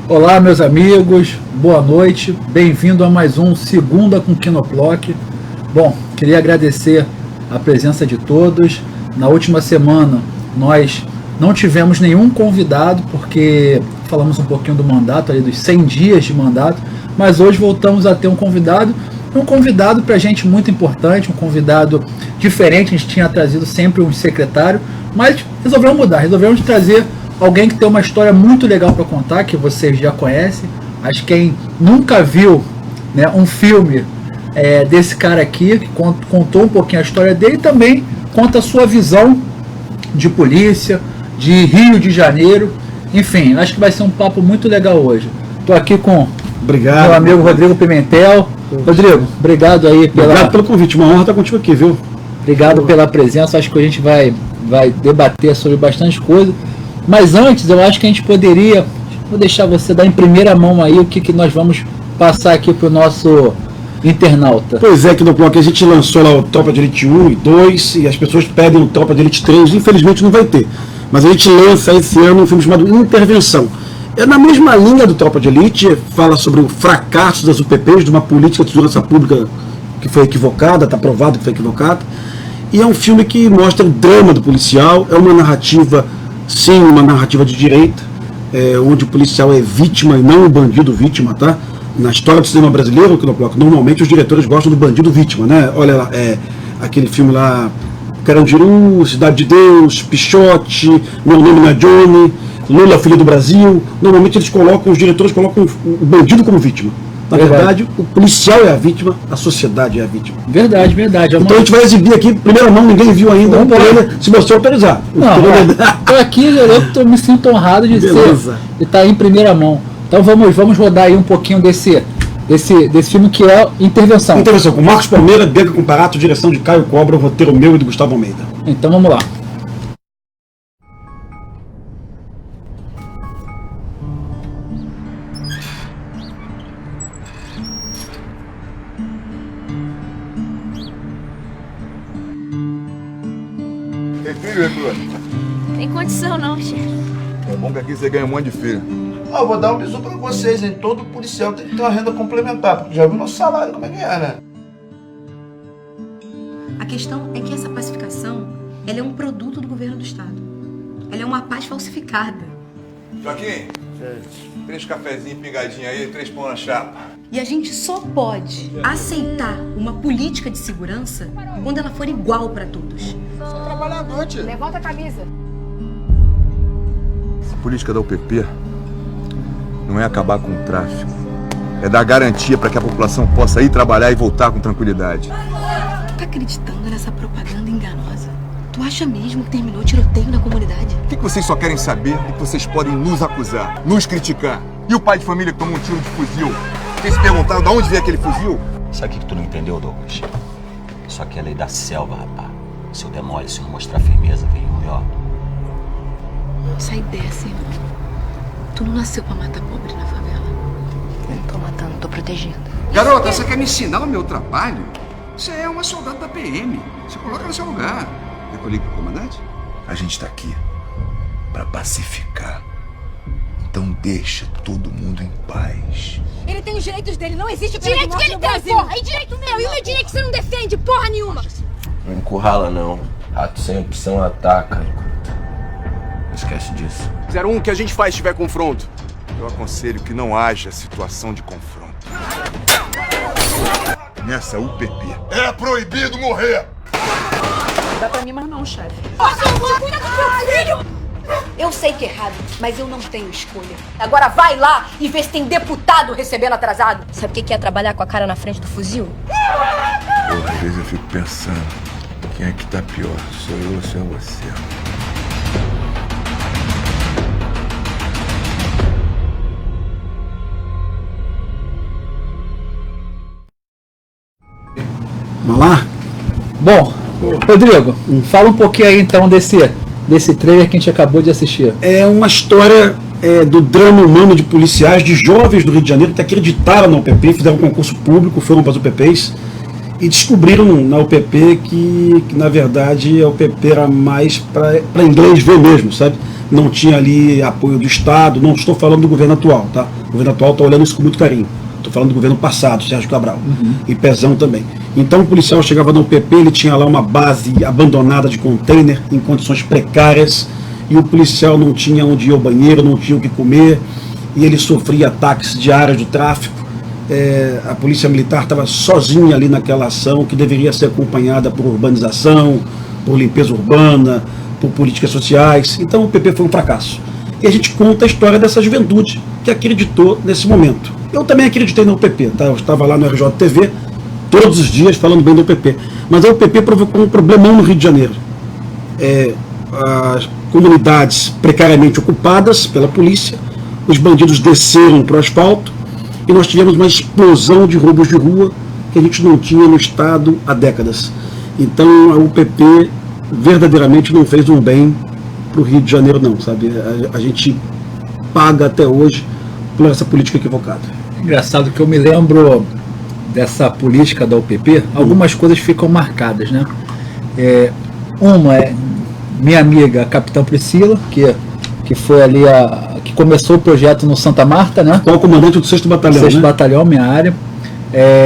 Olá, meus amigos, boa noite, bem-vindo a mais um Segunda com Kinoplock. Bom, queria agradecer a presença de todos. Na última semana nós não tivemos nenhum convidado, porque falamos um pouquinho do mandato, ali dos 100 dias de mandato, mas hoje voltamos a ter um convidado pra gente muito importante, um convidado diferente. A gente tinha trazido sempre um secretário, mas resolvemos mudar, resolvemos trazer alguém que tem uma história muito legal para contar, que vocês já conhecem. Acho que quem nunca viu, né, um filme desse cara aqui, que contou um pouquinho a história dele, também conta a sua visão de polícia, de Rio de Janeiro. Enfim, acho que vai ser um papo muito legal hoje. Estou aqui com meu amigo Rodrigo Pimentel. Rodrigo, obrigado aí Obrigado pelo convite, uma honra estar contigo aqui, viu? Obrigado pela presença. Acho que a gente vai debater sobre bastante coisa. Mas antes, eu acho que a gente poderia, vou deixar você dar em primeira mão aí o que nós vamos passar aqui para o nosso internauta. Pois é, Kinoplock, a gente lançou lá o Tropa de Elite 1 e 2 e as pessoas pedem o Tropa de Elite 3, infelizmente não vai ter. Mas a gente lança esse ano um filme chamado Intervenção. É na mesma linha do Tropa de Elite, fala sobre o fracasso das UPPs, de uma política de segurança pública que foi equivocada, está provado que foi equivocada. E é um filme que mostra o drama do policial, é uma narrativa, sim, uma narrativa de direita, onde o policial é vítima e não o bandido vítima, tá? Na história do cinema brasileiro, normalmente os diretores gostam do bandido vítima, né? Olha lá, aquele filme lá, Carandiru, Cidade de Deus, Pichote, Meu Nome Não é Johnny, Lula, Filho do Brasil. Normalmente os diretores colocam o bandido como vítima. Na verdade, o policial é a vítima, a sociedade é a vítima. Verdade. Então a gente vai exibir aqui, primeira mão, ninguém viu ainda, se você autorizar. Estou aqui, eu me sinto honrado de estar em primeira mão. Então vamos rodar aí um pouquinho desse filme, que é Intervenção. Intervenção, com Marcos Palmeira, Bianca Comparato, direção de Caio Cobra, roteiro meu e do Gustavo Almeida. Então vamos lá. Tem filho, Arthur? Tem condição não, chefe. É bom que aqui você ganha um monte de filho. Eu vou dar um bisu pra vocês, hein? Todo policial tem que ter uma renda complementar, porque já viu nosso salário como é que é, né? A questão é que essa pacificação, ela é um produto do governo do estado. Ela é uma paz falsificada. Joaquim, 3 cafezinhos pingadinhos aí, 3 pão na chapa. E a gente só pode aceitar uma política de segurança quando ela for igual para todos. Sou trabalhador, tio. Levanta a camisa. A política da UPP não é acabar com o tráfico. É dar garantia para que a população possa ir trabalhar e voltar com tranquilidade. Tu tá acreditando nessa propaganda enganosa? Tu acha mesmo que terminou o tiroteio na comunidade? O que vocês só querem saber é que vocês podem nos acusar, nos criticar. E o pai de família que tomou um tiro de fuzil? Vocês se perguntaram de onde veio aquele fuzil? Sabe o que tu não entendeu, Douglas? Isso aqui é a lei da selva, rapaz. Se eu demole, se eu não mostrar firmeza, vem o melhor. Sai dessa, irmão. Tu não nasceu pra matar pobre na favela. Não tô matando, tô protegendo. Garota, você quer me ensinar o meu trabalho? Você é uma soldada da PM. Você coloca no seu lugar. Quer que eu ligue pro comandante? A gente tá aqui para pacificar. Então deixa todo mundo em paz. Ele tem os direitos dele, não existe pena de morte no Brasil. Direito que ele tem, porra! E direito meu? E o meu direito que você não defende, porra nenhuma! Não encurrala não. Rato sem opção ataca. Esquece disso. 01, o que a gente faz se tiver confronto? Eu aconselho que não haja situação de confronto. Nessa UPP é proibido morrer! Não dá pra mim mais não, chefe. Cuida do meu filho! Eu sei que é errado, mas eu não tenho escolha. Agora vai lá e vê se tem deputado recebendo atrasado. Sabe o que é trabalhar com a cara na frente do fuzil? Às vezes eu fico pensando, quem é que tá pior? Sou eu ou sou você? Vamos lá? Bom, Rodrigo, fala um pouquinho aí então desse trailer que a gente acabou de assistir. É uma história do drama humano de policiais, de jovens do Rio de Janeiro que acreditaram na UPP, fizeram um concurso público, foram para as UPPs e descobriram na UPP que na verdade a UPP era mais para inglês ver mesmo, sabe? não tinha ali apoio do Estado. Não estou falando do governo atual, tá? O governo atual está olhando isso com muito carinho. Estou falando do governo passado, Sérgio Cabral, e Pezão também. Então o policial chegava no UPP, ele tinha lá uma base abandonada de container, em condições precárias, e o policial não tinha onde ir ao banheiro, não tinha o que comer, e ele sofria ataques diários do tráfico. A polícia militar estava sozinha ali naquela ação, que deveria ser acompanhada por urbanização, por limpeza urbana, por políticas sociais. Então o PP foi um fracasso. E a gente conta a história dessa juventude que acreditou nesse momento. Eu também acreditei no UPP, tá? Eu estava lá no RJTV todos os dias falando bem do UPP. Mas a UPP provocou um problemão no Rio de Janeiro. As comunidades precariamente ocupadas pela polícia, os bandidos desceram para o asfalto e nós tivemos uma explosão de roubos de rua que a gente não tinha no Estado há décadas. Então a UPP verdadeiramente não fez um bem para o Rio de Janeiro, não, sabe? A gente paga até hoje por essa política equivocada. Engraçado que eu me lembro dessa política da UPP, algumas coisas ficam marcadas, né? Uma é minha amiga, a Capitã Priscila, que foi ali que começou o projeto no Santa Marta, né? Qual o comandante do 6º Batalhão, 6º Batalhão, minha área.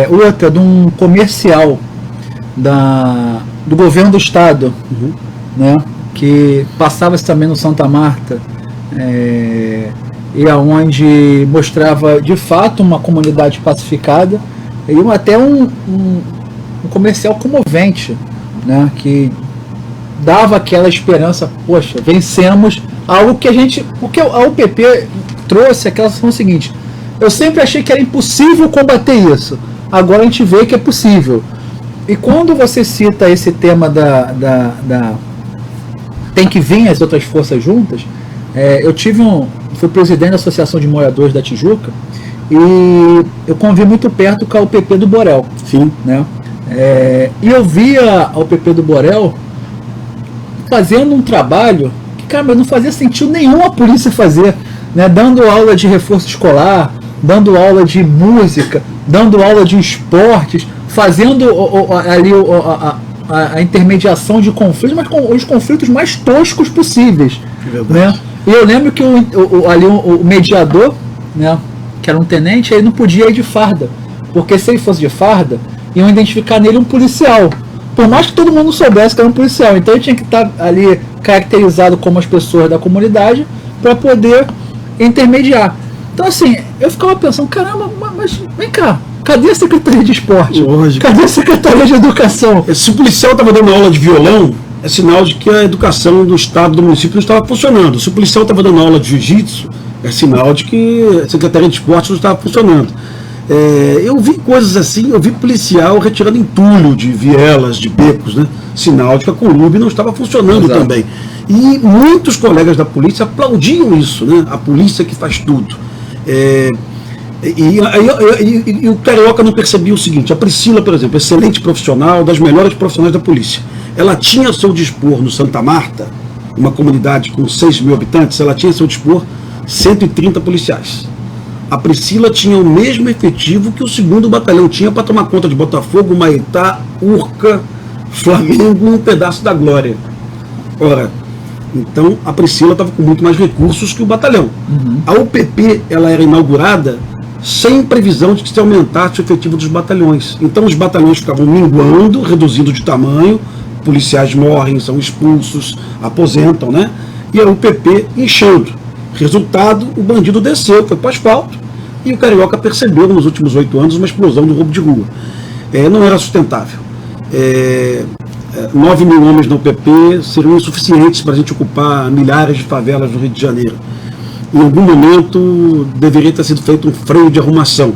Outra de um comercial do governo do estado, né? Que passava-se também no Santa Marta, e aonde mostrava de fato uma comunidade pacificada, e até um comercial comovente, né? Que dava aquela esperança, poxa, vencemos algo que porque a UPP trouxe aquela situação seguinte: eu sempre achei que era impossível combater isso, agora a gente vê que é possível. E quando você cita esse tema tem que vir as outras forças juntas, eu fui presidente da Associação de Moradores da Tijuca, e eu convivi muito perto com a UPP do Borel. Sim. Né? E eu via a UPP do Borel fazendo um trabalho que, cara, não fazia sentido nenhum a polícia fazer, né? Dando aula de reforço escolar, dando aula de música, dando aula de esportes, fazendo ali a intermediação de conflitos, mas com os conflitos mais toscos possíveis, né? E eu lembro que o mediador, né, que era um tenente, ele não podia ir de farda, porque se ele fosse de farda, iam identificar nele um policial, por mais que todo mundo soubesse que era um policial. Então ele tinha que estar ali caracterizado como as pessoas da comunidade para poder intermediar. Então assim, eu ficava pensando, caramba, mas vem cá, cadê a Secretaria de Esporte? Lógico. Cadê a Secretaria de Educação? Se o policial estava dando aula de violão, é sinal de que a educação do estado, do município não estava funcionando. Se o policial estava dando aula de jiu-jitsu, é sinal de que a Secretaria de Esporte não estava funcionando. Eu vi coisas assim, eu vi policial retirando entulho de vielas, de becos, né? Sinal de que a Colube não estava funcionando. Exato. Também. E muitos colegas da polícia aplaudiam isso, né? A polícia que faz tudo. E o Carioca não percebia o seguinte: a Priscila, por exemplo, excelente profissional, das melhores profissionais da polícia, ela tinha ao seu dispor no Santa Marta, uma comunidade com 6 mil habitantes, ela tinha ao seu dispor 130 policiais. A Priscila tinha o mesmo efetivo que o 2º Batalhão tinha para tomar conta de Botafogo, Maitá, Urca, Flamengo e um pedaço da Glória. Ora, então a Priscila estava com muito mais recursos que o batalhão. A UPP ela era inaugurada sem previsão de que se aumentasse o efetivo dos batalhões. Então os batalhões ficavam minguando, reduzindo de tamanho, policiais morrem, são expulsos, aposentam, né? E a UPP enchendo. Resultado, o bandido desceu, foi para o asfalto, e o Carioca percebeu nos últimos 8 anos uma explosão do roubo de rua. Não era sustentável. 9 mil homens na UPP seriam insuficientes para a gente ocupar milhares de favelas do Rio de Janeiro. Em algum momento deveria ter sido feito um freio de arrumação,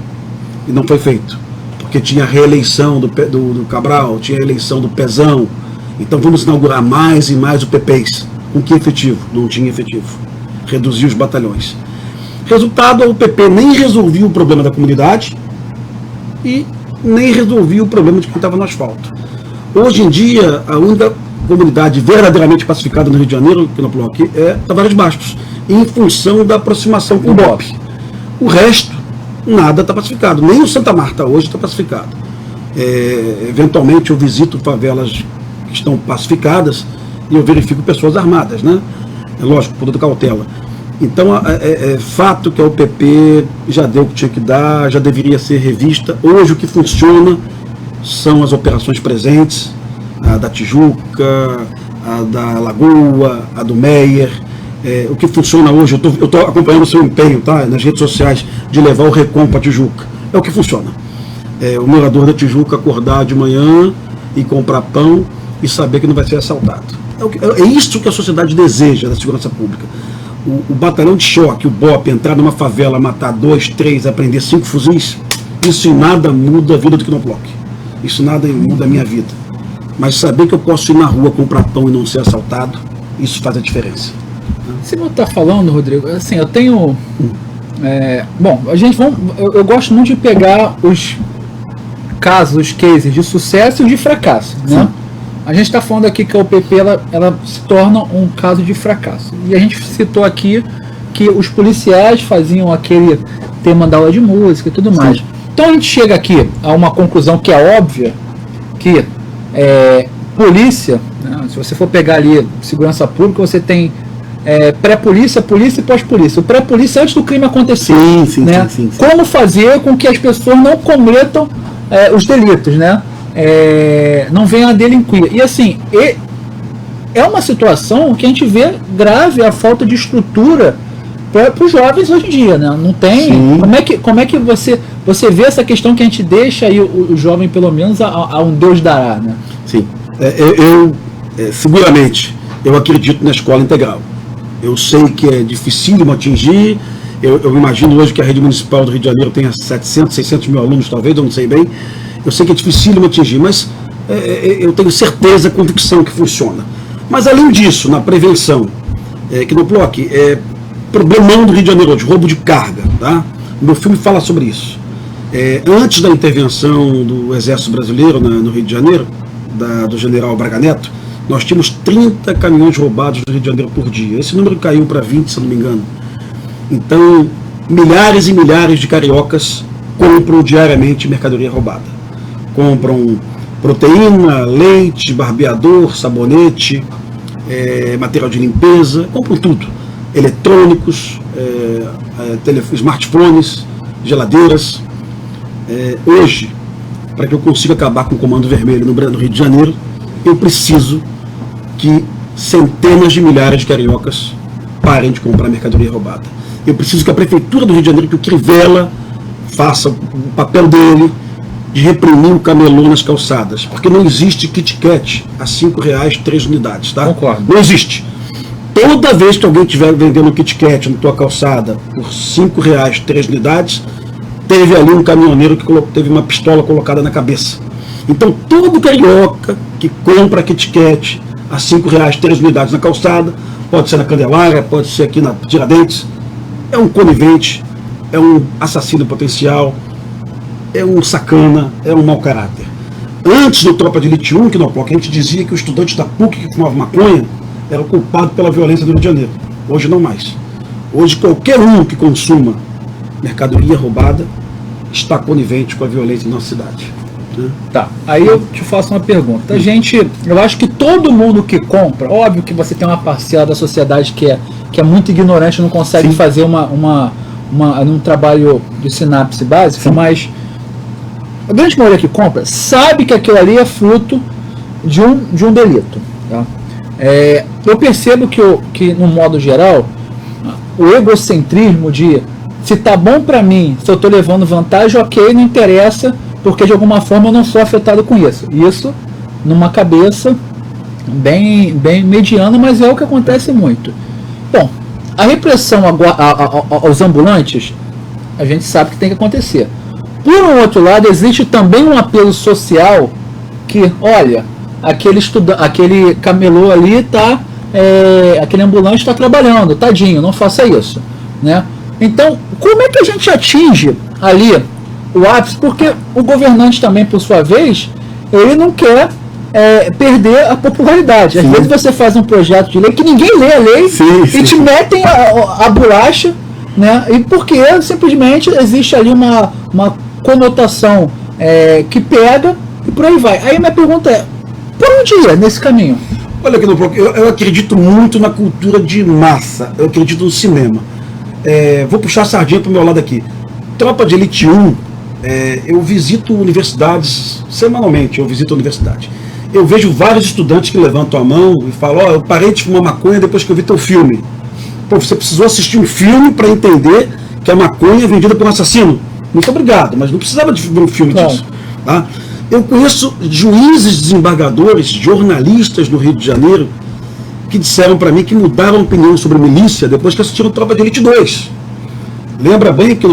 e não foi feito, porque tinha a reeleição do Cabral, tinha a eleição do Pezão. Então vamos inaugurar mais e mais UPPs. Com que efetivo? Não tinha efetivo. Reduzir os batalhões. Resultado, a UPP nem resolvia o problema da comunidade e nem resolvia o problema de quem estava no asfalto. Hoje em dia, a única comunidade verdadeiramente pacificada no Rio de Janeiro, que não aqui, é Tavares Bastos, em função da aproximação com o BOP. O resto, nada está pacificado. Nem o Santa Marta hoje está pacificado. Eventualmente eu visito favelas que estão pacificadas e eu verifico pessoas armadas, né? É lógico, por toda cautela. Então, é fato que a UPP já deu o que tinha que dar, já deveria ser revista. Hoje o que funciona são as operações presentes, a da Tijuca, a da Lagoa, a do Meyer. O que funciona hoje, eu estou acompanhando o seu empenho, tá, nas redes sociais, de levar o Recom para a Tijuca. É o que funciona. O morador da Tijuca acordar de manhã e comprar pão e saber que não vai ser assaltado. É isso que a sociedade deseja da segurança pública. O batalhão de choque, o BOP, entrar numa favela, matar 2, 3, apreender 5 fuzis, isso em nada muda a vida do Knoploch. Isso nada muda a minha vida. Mas saber que eu posso ir na rua comprar pão e não ser assaltado, isso faz a diferença. Você não está falando, Rodrigo, assim, eu tenho... eu gosto muito de pegar os casos, os cases de sucesso e de fracasso, né? A gente está falando aqui que a UPP ela se torna um caso de fracasso. E a gente citou aqui que os policiais faziam aquele tema da aula de música e tudo mais. Então a gente chega aqui a uma conclusão que é óbvia, que polícia, né, se você for pegar ali segurança pública, você tem pré-polícia, polícia e pós-polícia. O pré-polícia antes do crime acontecer. Sim. Como fazer com que as pessoas não cometam os delitos, né? Não venham a delinquir. E assim, é uma situação que a gente vê grave, a falta de estrutura para os jovens hoje em dia, né? Não tem. Como é que você vê essa questão que a gente deixa aí o jovem, pelo menos, a um Deus dará, né? Sim. Seguramente, eu acredito na escola integral. Eu sei que é dificílimo atingir. Eu imagino hoje que a rede municipal do Rio de Janeiro tenha 700, 600 mil alunos, talvez, eu não sei bem. Eu sei que é dificílimo atingir, mas eu tenho certeza, convicção que funciona. Mas além disso, na prevenção, Knoploch, problemão do Rio de Janeiro hoje, roubo de carga, tá? O meu filme fala sobre isso. Antes da intervenção do Exército Brasileiro no Rio de Janeiro, do general Braga Neto, nós tínhamos 30 caminhões roubados do Rio de Janeiro por dia. Esse número caiu para 20, se não me engano. Então, milhares e milhares de cariocas compram diariamente mercadoria roubada. Compram proteína, leite, barbeador, sabonete, material de limpeza, compram tudo. Eletrônicos, smartphones, geladeiras. Hoje, para que eu consiga acabar com o Comando Vermelho no Rio de Janeiro, eu preciso que centenas de milhares de cariocas parem de comprar mercadoria roubada. Eu preciso que a Prefeitura do Rio de Janeiro, que o Crivella, faça o papel dele de reprimir o camelô nas calçadas, porque não existe Kit Kat a R$5, 3 unidades, tá? Concordo. Não existe. Toda vez que alguém estiver vendendo Kit Kat na tua calçada por R$5, 3 unidades, teve ali um caminhoneiro que teve uma pistola colocada na cabeça. Então todo carioca que compra Kit Kat a R$5, 3 unidades na calçada, pode ser na Candelária, pode ser aqui na Tiradentes, é um conivente, é um assassino potencial, é um sacana, é um mau caráter. Antes do Tropa de Elite 1, Knoploch, a gente dizia que o estudante da PUC que fumava maconha era o culpado pela violência do Rio de Janeiro. Hoje não mais. Hoje qualquer um que consuma mercadoria roubada está conivente com a violência na nossa cidade. Tá, aí eu te faço uma pergunta. Eu acho que todo mundo que compra, óbvio que você tem uma parcela da sociedade que é muito ignorante, não consegue fazer um trabalho de sinapse básica, mas a grande maioria que compra sabe que aquilo ali é fruto de um delito. Tá? Eu percebo que, no modo geral, o egocentrismo de se tá bom para mim, se eu tô levando vantagem, ok, não interessa, porque de alguma forma eu não sou afetado com isso. Isso numa cabeça bem mediana, mas é o que acontece muito. Bom, a repressão aos ambulantes, a gente sabe que tem que acontecer. Por um outro lado, existe também um apelo social que, olha, aquele camelô ali aquele ambulante está trabalhando, tadinho, não faça isso, né? Então, como é que a gente atinge ali o ápice? Porque o governante também, por sua vez, ele não quer perder a popularidade. Às vezes você faz um projeto de lei que ninguém lê a lei e te metem a bolacha, né? E porque simplesmente existe ali uma conotação que pega e por aí vai. Aí minha pergunta é, por onde ir nesse caminho? Olha aqui, eu acredito muito na cultura de massa, eu acredito no cinema. Vou puxar a sardinha para o meu lado aqui. Tropa de Elite 1, eu visito universidades semanalmente, eu visito a universidade. Eu vejo vários estudantes que levantam a mão e falam, eu parei de fumar maconha depois que eu vi teu filme. Pô, você precisou assistir um filme para entender que a maconha é vendida por um assassino? Muito obrigado, mas não precisava de ver um filme disso. Tá? Eu conheço juízes, desembargadores, jornalistas no Rio de Janeiro que disseram para mim que mudaram a opinião sobre milícia depois que assistiram Tropa de Elite 2. Lembra bem que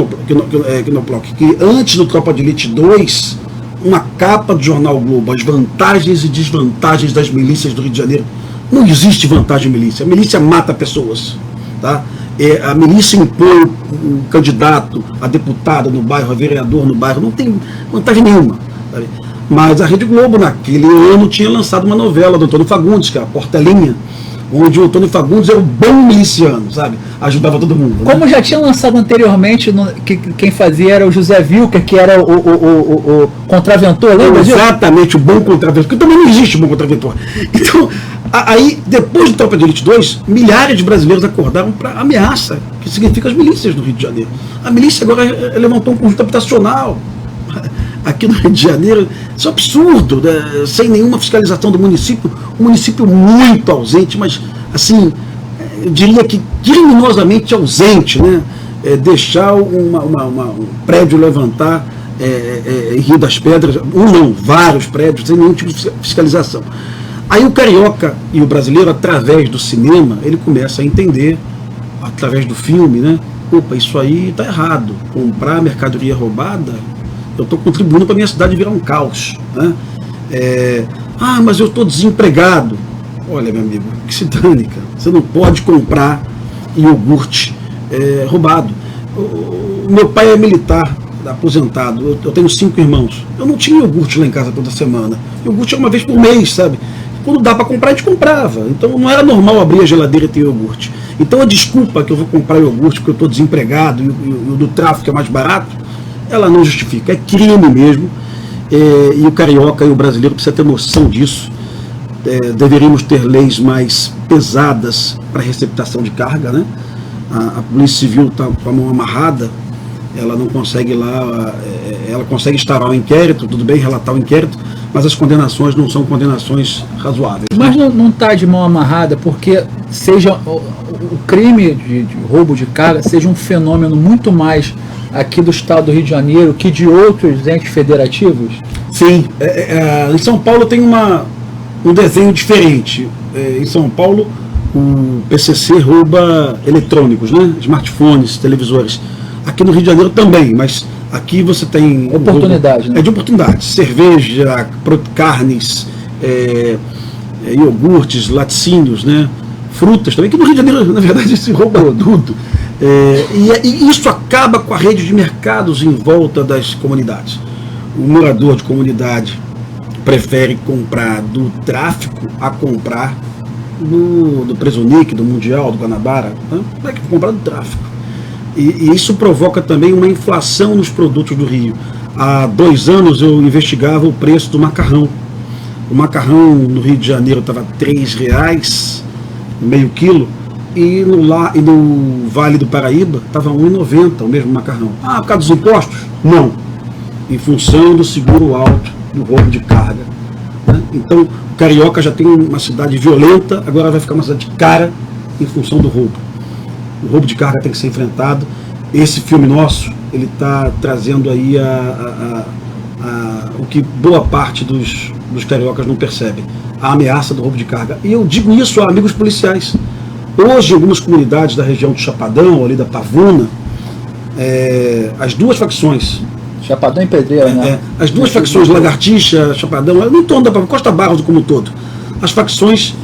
antes do Tropa de Elite 2, uma capa do jornal Globo, as vantagens e desvantagens das milícias do Rio de Janeiro. Não existe vantagem em milícia. A milícia mata pessoas. Tá? A milícia impõe o candidato a deputado no bairro, a vereador no bairro. Não tem vantagem nenhuma. Sabe? Mas a Rede Globo, naquele ano, tinha lançado uma novela do Antônio Fagundes, que é a Portelinha, onde o Antônio Fagundes era o bom miliciano, sabe? Ajudava todo mundo. Como já tinha lançado anteriormente, quem fazia era o José Wilker, que era o contraventor, lembra disso? Exatamente, o bom contraventor, porque também não existe bom contraventor. Então, aí, depois do Tropa de Elite 2, milhares de brasileiros acordaram para a ameaça, que significa as milícias do Rio de Janeiro. A milícia agora levantou um conjunto habitacional aqui no Rio de Janeiro. Isso é absurdo, né? Sem nenhuma fiscalização do município, um município muito ausente, mas assim, eu diria que criminosamente ausente, né? Deixar um prédio levantar em Rio das Pedras, vários prédios, sem nenhum tipo de fiscalização. Aí o carioca e o brasileiro, através do cinema, ele começa a entender, através do filme, né? Opa, isso aí está errado. Comprar mercadoria roubada, eu estou contribuindo para a minha cidade virar um caos. Né? Mas eu estou desempregado. Olha, meu amigo, que se dane, cara. Você não pode comprar iogurte roubado. Meu pai é militar, aposentado. Eu tenho 5 irmãos. Eu não tinha iogurte lá em casa toda semana. Iogurte é uma vez por mês, sabe? Quando dá para comprar, a gente comprava. Então não era normal abrir a geladeira e ter iogurte. Então a desculpa que eu vou comprar iogurte porque eu estou desempregado e o do tráfico é mais barato, ela não justifica, é crime mesmo, e o carioca e o brasileiro precisam ter noção disso. Deveríamos ter leis mais pesadas para receptação de carga, né? A Polícia Civil está com a mão amarrada, ela não consegue ela consegue instaurar o inquérito, tudo bem, relatar o inquérito, mas as condenações não são condenações razoáveis. Mas não está de mão amarrada porque seja o crime de roubo de carga seja um fenômeno muito mais aqui do estado do Rio de Janeiro que de outros entes federativos? Sim, em São Paulo tem um desenho diferente. Em São Paulo o PCC rouba eletrônicos, né? Smartphones, televisores. Aqui no Rio de Janeiro também, mas aqui você tem oportunidade, né? De oportunidade. Cerveja, carnes, iogurtes, laticínios, né? Frutas também, que no Rio de Janeiro, na verdade, se rouba tudo. E isso acaba com a rede de mercados em volta das comunidades. O morador de comunidade prefere comprar do tráfico a comprar do Presonic, do Mundial, do Guanabara. Né? É que comprar do tráfico. E isso provoca também uma inflação nos produtos do Rio. Há 2 anos eu investigava o preço do macarrão. O macarrão no Rio de Janeiro estava R$3, meio quilo, e no Vale do Paraíba estava R$1,90 o mesmo macarrão. Por causa dos impostos? Não. Em função do seguro alto, do roubo de carga. Né? Então, o carioca já tem uma cidade violenta, agora vai ficar uma cidade cara em função do roubo. O roubo de carga tem que ser enfrentado. Esse filme nosso, ele está trazendo aí o que boa parte dos cariocas não percebem, a ameaça do roubo de carga. E eu digo isso a amigos policiais. Hoje, em algumas comunidades da região do Chapadão, ali da Pavuna, as duas facções... Chapadão e Pedreira, né? As duas facções, Lagartixa, Chapadão, no entorno da Pavuna, Costa Barros como um todo, as facções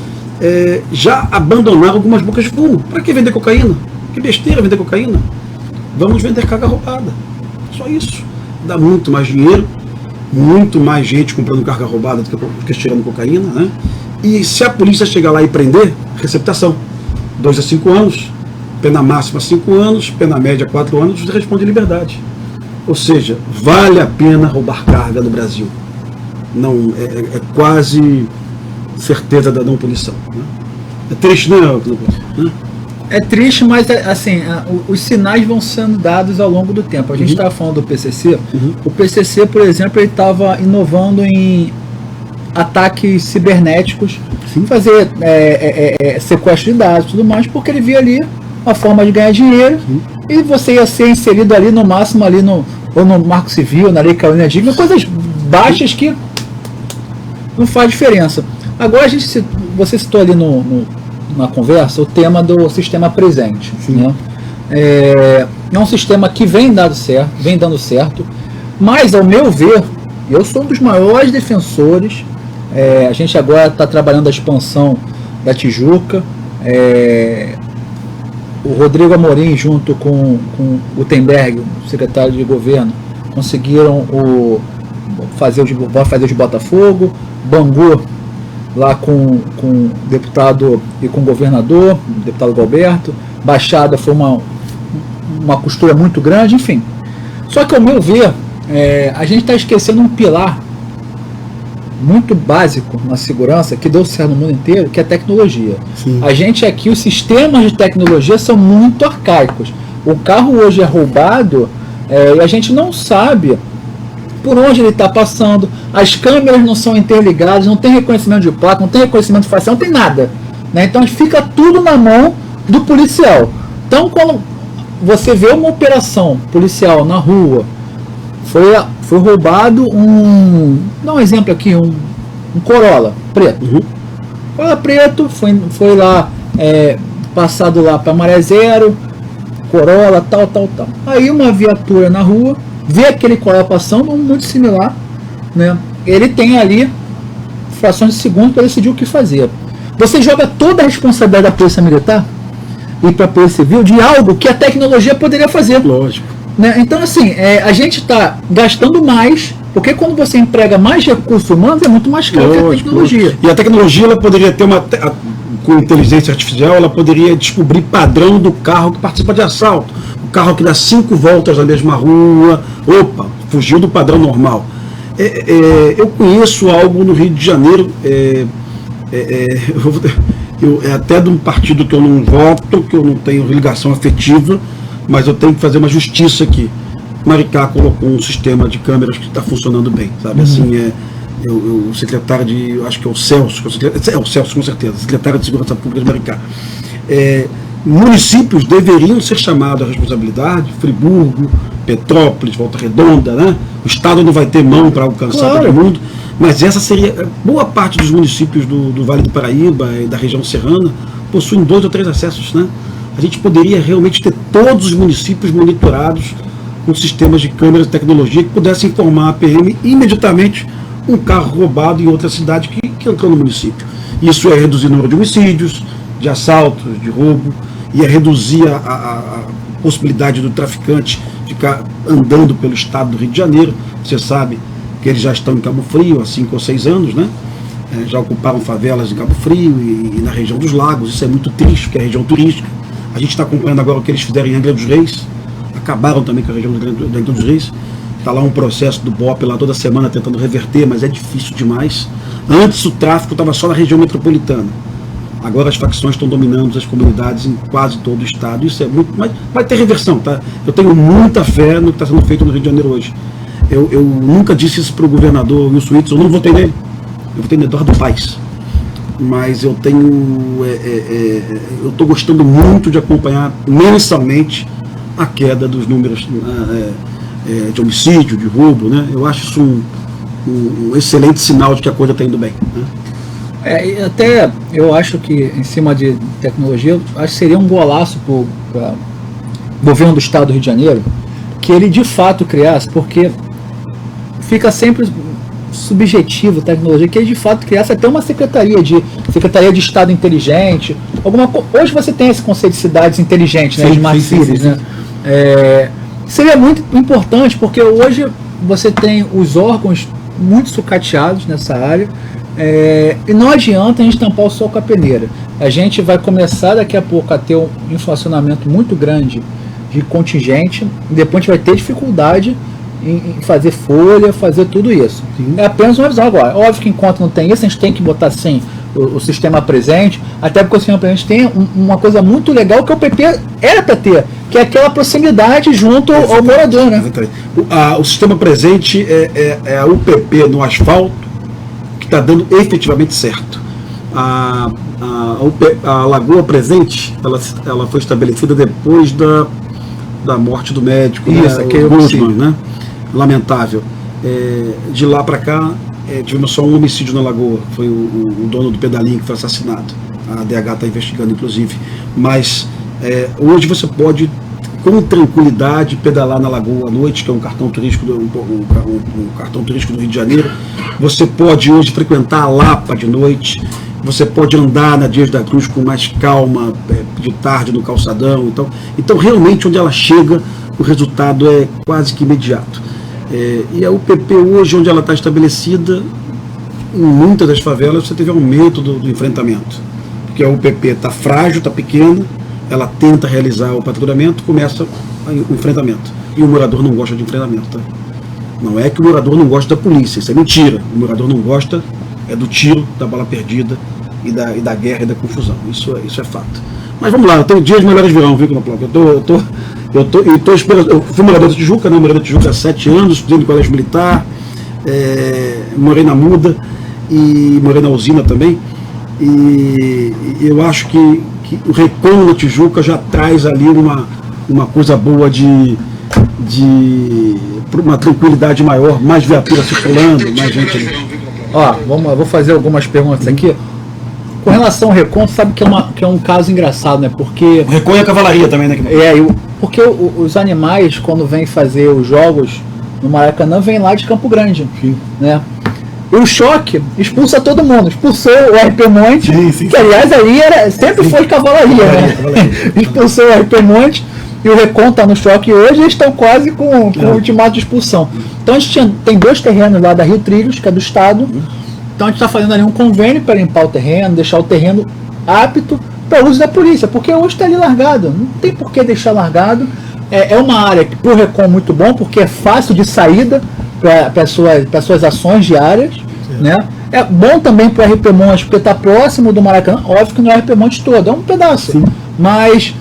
já abandonaram algumas bocas de fumo. Para que vender cocaína? Que besteira vender cocaína? Vamos vender carga roubada. Só isso. Dá muito mais dinheiro, muito mais gente comprando carga roubada do que tirando cocaína, né? E se a polícia chegar lá e prender, receptação. 2 a 5 anos, pena máxima 5 anos, pena média 4 anos, você responde em liberdade. Ou seja, vale a pena roubar carga no Brasil. Não, é quase certeza da não punição. Né? É triste, né? É triste, mas assim, os sinais vão sendo dados ao longo do tempo. A gente estava falando do PCC. O PCC, por exemplo, ele estava inovando em ataques cibernéticos, fazer sequestro de dados e tudo mais, porque ele via ali uma forma de ganhar dinheiro e você ia ser inserido ali no máximo ali ou no Marco Civil, na Lei Carolina Dickmann, coisas baixas que não faz diferença. Agora você citou ali na conversa o tema do sistema presente. Né? É um sistema que vem dando certo, mas ao meu ver, eu sou um dos maiores defensores. A gente agora está trabalhando a expansão da Tijuca. O Rodrigo Amorim, junto com o Gutenberg, o secretário de governo, conseguiram fazer o de Botafogo. Bangu, lá com o deputado e com o governador, o deputado Galberto. Baixada foi uma costura muito grande, enfim. Só que, ao meu ver, a gente está esquecendo um pilar muito básico na segurança, que deu certo no mundo inteiro, que é a tecnologia. A gente aqui, os sistemas de tecnologia são muito arcaicos. O carro hoje é roubado e a gente não sabe por onde ele está passando, as câmeras não são interligadas, não tem reconhecimento de placa, não tem reconhecimento facial, não tem nada. Né? Então fica tudo na mão do policial. Então, quando você vê uma operação policial na rua, foi roubado dá um exemplo aqui, um Corolla preto. Corolla preto, foi lá, passado lá para Maré Zero, Corolla, tal. Aí uma viatura na rua, vê aquele Corolla passando, muito similar, né? Ele tem ali frações de segundo para decidir o que fazer. Você joga toda a responsabilidade da Polícia Militar e para a Polícia Civil de algo que a tecnologia poderia fazer. Lógico. Né? Então, assim, a gente está gastando mais, porque quando você emprega mais recursos humanos, é muito mais caro que a tecnologia. Lógico. E a tecnologia, ela poderia ter com inteligência artificial, ela poderia descobrir padrão do carro que participa de assalto. O carro que dá 5 voltas na mesma rua, fugiu do padrão normal. Eu conheço algo no Rio de Janeiro, até de um partido que eu não voto, que eu não tenho ligação afetiva, mas eu tenho que fazer uma justiça aqui. Maricá colocou um sistema de câmeras que está funcionando bem, sabe? Assim, o secretário acho que é o Celso, o Celso com certeza, secretário de Segurança Pública de Maricá. Municípios deveriam ser chamados à responsabilidade, Friburgo, Petrópolis, Volta Redonda, né? O Estado não vai ter mão para alcançar todo mundo, mas essa seria, boa parte dos municípios do Vale do Paraíba e da região serrana possuem 2 ou 3 acessos, né? A gente poderia realmente ter todos os municípios monitorados com sistemas de câmeras e tecnologia que pudessem informar a PM imediatamente um carro roubado em outra cidade que entrou no município. Isso é reduzir o número de homicídios, de assaltos, de roubo, ia reduzir a possibilidade do traficante ficar andando pelo estado do Rio de Janeiro. Você sabe que eles já estão em Cabo Frio há 5 ou 6 anos, né? Já ocuparam favelas em Cabo Frio e na região dos Lagos. Isso é muito triste, porque é região turística. A gente está acompanhando agora o que eles fizeram em Angra dos Reis. Acabaram também com a região de Angra dos Reis. Está lá um processo do BOP lá toda semana tentando reverter, mas é difícil demais. Antes o tráfico estava só na região metropolitana. Agora as facções estão dominando as comunidades em quase todo o estado. Isso é muito, mas vai ter reversão, tá? Eu tenho muita fé no que está sendo feito no Rio de Janeiro hoje. Eu nunca disse isso para o governador Wilson Witzel, eu não votei nele. Eu votei no Eduardo Paes. Mas eu estou gostando muito de acompanhar mensalmente a queda dos números de homicídio, de roubo, né? Eu acho isso um excelente sinal de que a coisa está indo bem, né? E até eu acho que, em cima de tecnologia, acho que seria um golaço para o governo do estado do Rio de Janeiro que ele de fato criasse, porque fica sempre subjetivo tecnologia, que ele de fato criasse até uma Secretaria de Estado Inteligente. Hoje você tem esse conceito de cidades inteligentes, né? Smart Cities, né? Seria muito importante, porque hoje você tem os órgãos muito sucateados nessa área, e não adianta a gente tampar o sol com a peneira. A gente vai começar daqui a pouco a ter um inflacionamento muito grande de contingente, e depois a gente vai ter dificuldade em fazer folha, fazer tudo isso. Sim. É apenas uma visão agora. Óbvio que enquanto não tem isso, a gente tem que botar assim o sistema presente, até porque o sistema presente tem uma coisa muito legal que o PP era para ter, que é aquela proximidade junto ao morador, né? O sistema presente é a UPP no asfalto que está dando efetivamente certo. A Lagoa Presente, ela foi estabelecida depois da morte do médico, isso, né? O Guzman, né? Lamentável. De lá para cá, tivemos só um homicídio na Lagoa, foi o dono do pedalinho que foi assassinado. A DH está investigando, inclusive. Mas hoje você pode, com tranquilidade, pedalar na Lagoa à noite, que é um cartão turístico um cartão turístico do Rio de Janeiro. Você pode hoje frequentar a Lapa de noite. Você pode andar na Dias da Cruz com mais calma, de tarde no calçadão. Então realmente, onde ela chega, o resultado é quase que imediato. E a UPP hoje, onde ela está estabelecida, em muitas das favelas, você teve aumento do enfrentamento. Porque a UPP está frágil, está pequena, ela tenta realizar o patrulhamento, começa o enfrentamento. E o morador não gosta de enfrentamento. Tá? Não é que o morador não gosta da polícia, isso é mentira. O morador não gosta do tiro, da bala perdida e da guerra e da confusão. Isso é fato. Mas vamos lá, tem dias melhores virão, viu, Knoplok? Eu tô esperando. Eu fui morador da Tijuca, né? Morei na Tijuca há 7 anos, estudei no colégio militar, morei na Muda e morei na usina também. E eu acho que o Recon na Tijuca já traz ali uma coisa boa de uma tranquilidade maior, mais viatura circulando, mais gente ali. Eu vou fazer algumas perguntas aqui. Com relação ao Recon, sabe que é um caso engraçado, né? Porque o Recon é a cavalaria também, né? Porque os animais, quando vêm fazer os jogos no Maracanã, vêm lá de Campo Grande, né? E o Choque expulsa todo mundo, expulsou o RP Monte, que aliás ali sempre foi cavalaria, né? Expulsou o RP Monte e o Recon está no Choque hoje, e eles estão quase com o ultimato de expulsão. Então a gente tem 2 terrenos lá da Rio Trilhos, que é do Estado. Então a gente está fazendo ali um convênio para limpar o terreno, deixar o terreno apto para uso da polícia, porque hoje está ali largado, não tem por que deixar largado. É uma área que para o Recon muito bom, porque é fácil de saída para suas ações diárias, né? É bom também para o RP Monte, porque está próximo do Maracanã, óbvio que não é o RP Monte todo, é um pedaço, mas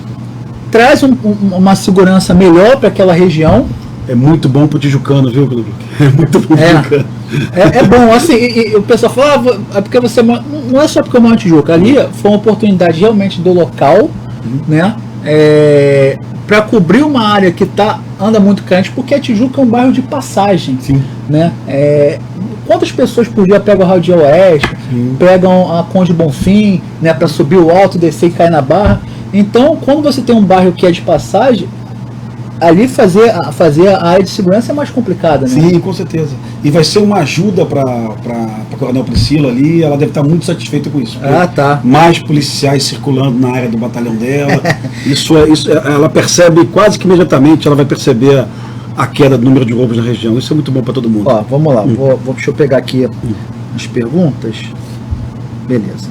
traz uma segurança melhor para aquela região. É muito bom pro tijucano, viu, Clube? É muito bom pro tijucano. É bom, assim, e o pessoal fala, é porque você não é só porque eu moro em Tijuca, ali foi uma oportunidade realmente do local, né? Para cobrir uma área que anda muito carente, porque a Tijuca é um bairro de passagem, né? Quantas pessoas por dia pegam a Radial Oeste, pegam a Conde Bonfim, né, para subir o alto, descer e cair na Barra? Então, quando você tem um bairro que é de passagem, ali fazer a área de segurança é mais complicada, né? Sim, com certeza. E vai ser uma ajuda para a Coronel Priscila ali, ela deve estar muito satisfeita com isso. Tá. Mais policiais circulando na área do batalhão dela. isso ela percebe quase que imediatamente, ela vai perceber a queda do número de roubos na região. Isso é muito bom para todo mundo. Vamos lá, deixa eu pegar aqui as perguntas. Beleza.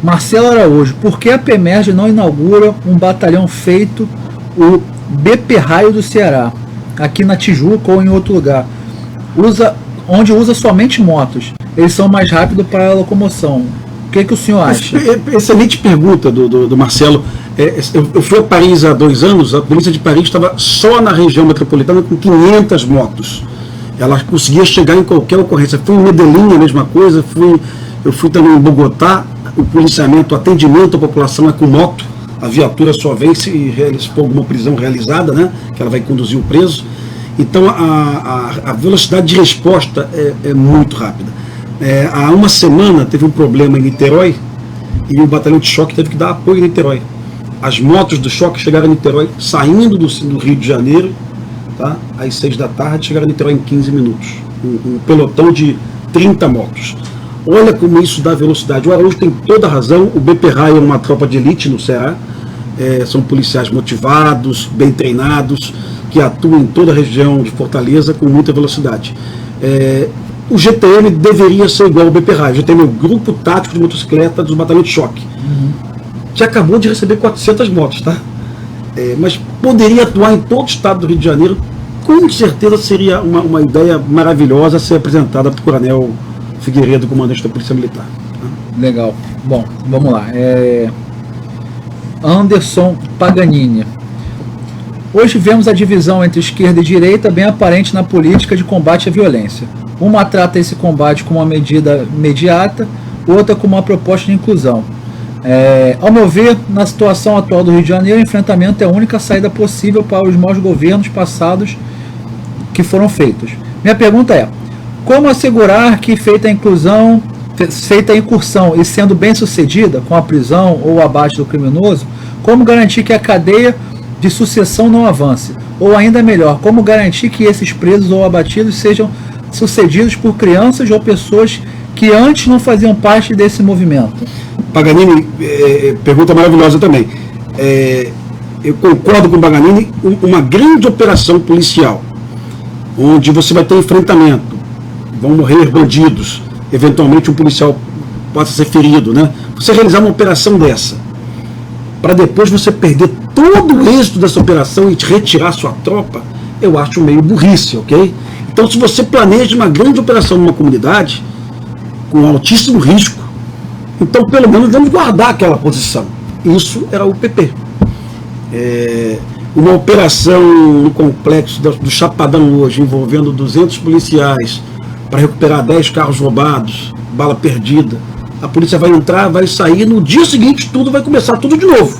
Marcelo Araújo, por que a PEMERG não inaugura um batalhão feito o BP Raio do Ceará, aqui na Tijuca ou em outro lugar, onde usa somente motos? Eles são mais rápidos para a locomoção. O que o senhor acha? Excelente pergunta do Marcelo. Eu fui a Paris há 2 anos, a polícia de Paris estava só na região metropolitana com 500 motos. Ela conseguia chegar em qualquer ocorrência. Fui em Medellín, a mesma coisa, eu fui também em Bogotá. O policiamento, o atendimento à população é com moto, a viatura só vem se for alguma prisão realizada, né, que ela vai conduzir o preso. Então a velocidade de resposta é muito rápida. Há uma semana teve um problema em Niterói e o batalhão de choque teve que dar apoio em Niterói. As motos do choque chegaram a Niterói saindo do Rio de Janeiro, tá, às 6 da tarde, chegaram a Niterói em 15 minutos. Um pelotão de 30 motos. Olha como isso dá velocidade. O Araújo tem toda a razão. O BP Raio é uma tropa de elite no Ceará. São policiais motivados, bem treinados, que atuam em toda a região de Fortaleza com muita velocidade. O GTM deveria ser igual ao BP Raio. O GTM é o Grupo Tático de Motocicleta dos Batalhões de Choque, que acabou de receber 400 motos, tá? Mas poderia atuar em todo o estado do Rio de Janeiro. Com certeza seria uma ideia maravilhosa a ser apresentada para o Coronel Figueiredo, comandante da Polícia Militar. Legal. Bom, vamos lá. Anderson Paganini. Hoje vemos a divisão entre esquerda e direita bem aparente na política de combate à violência. Uma trata esse combate como uma medida imediata, outra como uma proposta de inclusão. Ao meu ver, na situação atual do Rio de Janeiro, o enfrentamento é a única saída possível para os maus governos passados que foram feitos. Minha pergunta é: como assegurar que feita a incursão e sendo bem sucedida, com a prisão ou o abate do criminoso, como garantir que a cadeia de sucessão não avance? Ou ainda melhor, como garantir que esses presos ou abatidos sejam sucedidos por crianças ou pessoas que antes não faziam parte desse movimento? Paganini, pergunta maravilhosa também. Eu concordo com o Paganini, uma grande operação policial, onde você vai ter enfrentamento, vão morrer bandidos, eventualmente um policial possa ser ferido, né? Você realizar uma operação dessa, para depois você perder todo o êxito dessa operação e retirar sua tropa, eu acho meio burrice, ok? Então, se você planeja uma grande operação numa comunidade, com altíssimo risco, então pelo menos vamos guardar aquela posição. Isso era o PP. Uma operação no complexo do Chapadão hoje, envolvendo 200 policiais, para recuperar 10 carros roubados, bala perdida. A polícia vai entrar, vai sair, no dia seguinte tudo vai começar tudo de novo.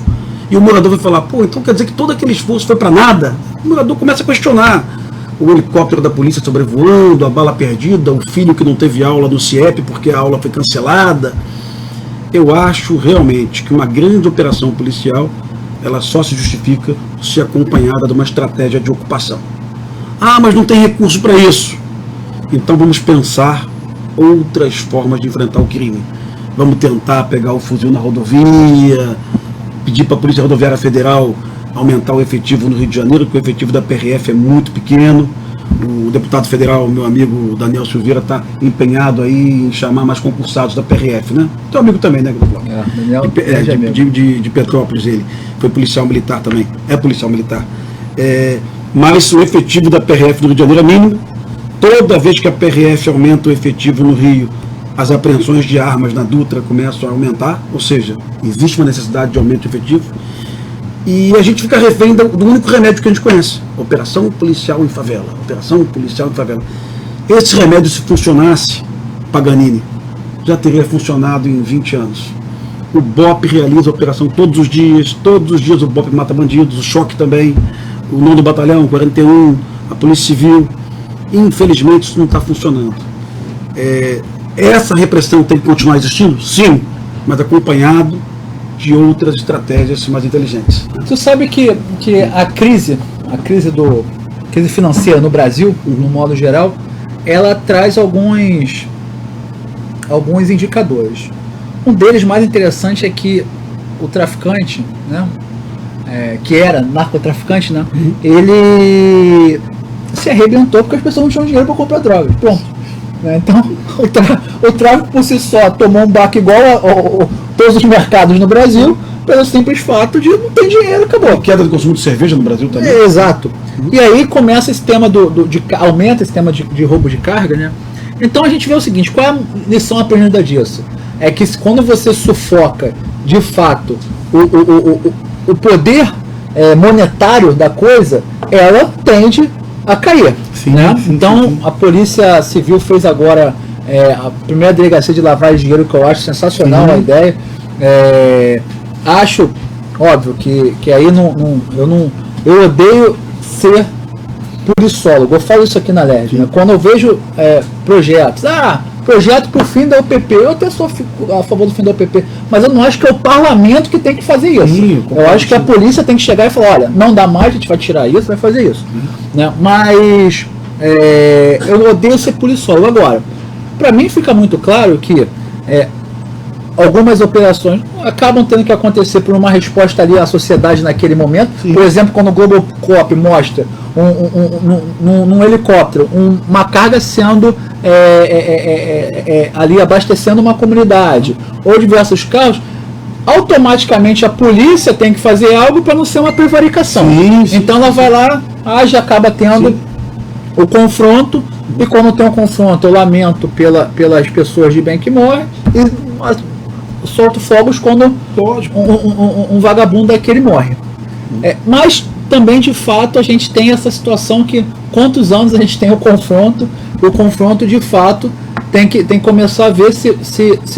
E o morador vai falar, pô, então quer dizer que todo aquele esforço foi para nada? O morador começa a questionar. O helicóptero da polícia sobrevoando, a bala perdida, o filho que não teve aula no CIEP porque a aula foi cancelada. Eu acho realmente que uma grande operação policial, ela só se justifica se acompanhada de uma estratégia de ocupação. Ah, mas não tem recurso para isso. Então vamos pensar outras formas de enfrentar o crime. Vamos tentar pegar o fuzil na rodovia, pedir para a Polícia Rodoviária Federal aumentar o efetivo no Rio de Janeiro, porque o efetivo da PRF é muito pequeno. O deputado federal, meu amigo Daniel Silveira, está empenhado aí em chamar mais concursados da PRF, né? Teu amigo também, né? Daniel de Petrópolis, ele foi policial militar também, é policial militar. Mas o efetivo da PRF no Rio de Janeiro é mínimo. Toda vez que a PRF aumenta o efetivo no Rio, as apreensões de armas na Dutra começam a aumentar, ou seja, existe uma necessidade de aumento de efetivo. E a gente fica refém do único remédio que a gente conhece, Operação Policial em Favela. Operação Policial em Favela. Esse remédio, se funcionasse, Paganini, já teria funcionado em 20 anos. O BOP realiza a operação todos os dias o BOP mata bandidos, o Choque também, o 9º Batalhão, 41, a Polícia Civil. Infelizmente isso não está funcionando. Essa repressão tem que continuar existindo? Sim, mas acompanhado de outras estratégias mais inteligentes. Tu sabe que a crise financeira no Brasil, no modo geral, ela traz alguns indicadores. Um deles mais interessante é que o traficante, né, que era narcotraficante, né, ele se arrebentou porque as pessoas não tinham dinheiro para comprar droga. Pronto. Então, o tráfico por si só tomou um baque igual a todos os mercados no Brasil, pelo simples fato de não ter dinheiro, acabou. A queda do consumo de cerveja no Brasil também. Exato. E aí começa esse tema aumenta esse tema de roubo de carga, né? Então a gente vê o seguinte, qual é a lição aprendida disso? É que quando você sufoca, de fato, o poder monetário da coisa, ela tende a cair. Sim, né? sim, então sim. A Polícia Civil fez agora a primeira delegacia de lavagem de dinheiro, que eu acho sensacional a ideia. Acho, óbvio, que aí eu odeio ser polissólogo. Eu falo isso aqui na LERJ, né? Quando eu vejo projetos, projeto para o fim da UPP, eu até sou a favor do fim da UPP, mas eu não acho que é o parlamento que tem que fazer isso. Sim, eu acho que a polícia tem que chegar e falar, olha, não dá mais, a gente vai tirar isso, vai fazer isso. Né? Mas eu odeio ser polissólogo. Agora, para mim fica muito claro que algumas operações acabam tendo que acontecer por uma resposta ali à sociedade naquele momento. Sim. Por exemplo, quando o Globocop mostra num helicóptero uma carga sendo ali abastecendo uma comunidade, ou diversos carros, automaticamente a polícia tem que fazer algo para não ser uma prevaricação. Sim. Então ela vai lá, já acaba tendo o confronto, e quando tem um confronto eu lamento pelas pessoas de bem que morrem e solto fogos quando um vagabundo daquele morre. Mas também de fato a gente tem essa situação que quantos anos a gente tem o confronto de fato tem que começar a ver se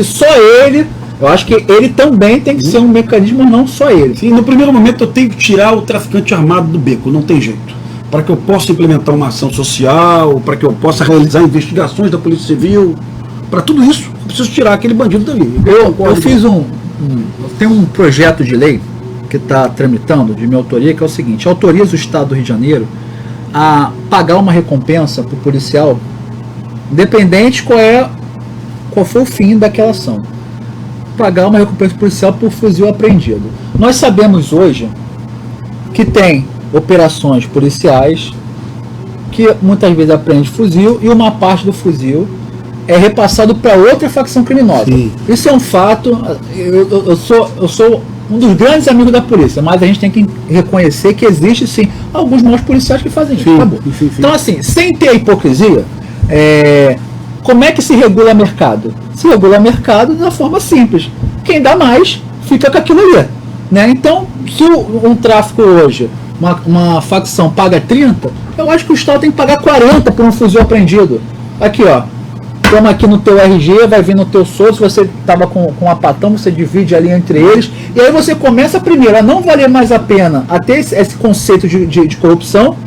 só ele. Eu acho que ele também tem que ser um mecanismo, não só ele. Sim, no primeiro momento eu tenho que tirar o traficante armado do beco, não tem jeito. Para que eu possa implementar uma ação social, para que eu possa realizar investigações da Polícia Civil, para tudo isso eu preciso tirar aquele bandido dali. Eu fiz tem um projeto de lei que está tramitando, de minha autoria, que é o seguinte: autoriza o Estado do Rio de Janeiro a pagar uma recompensa para o policial, independente qual foi o fim daquela ação. Pagar uma recompensa policial por fuzil apreendido. Nós sabemos hoje que tem operações policiais que muitas vezes apreende fuzil e uma parte do fuzil é repassado para outra facção criminosa. Sim. Isso é um fato. Eu sou um dos grandes amigos da polícia, mas a gente tem que reconhecer que existe sim alguns maus policiais que fazem isso. Sim, Acabou. sim. Então assim, sem ter a hipocrisia, como é que se regula mercado? Se regula mercado da forma simples. Quem dá mais fica com aquilo ali, né? Então, se um tráfico hoje, uma facção paga 30, eu acho que o Estado tem que pagar 40 por um fuzil apreendido. Aqui, ó. Toma aqui no teu RG, vai vir no teu soldo. Se você estava com a patão, você divide ali entre eles. E aí você começa primeiro a não valer mais a pena a ter esse conceito de corrupção.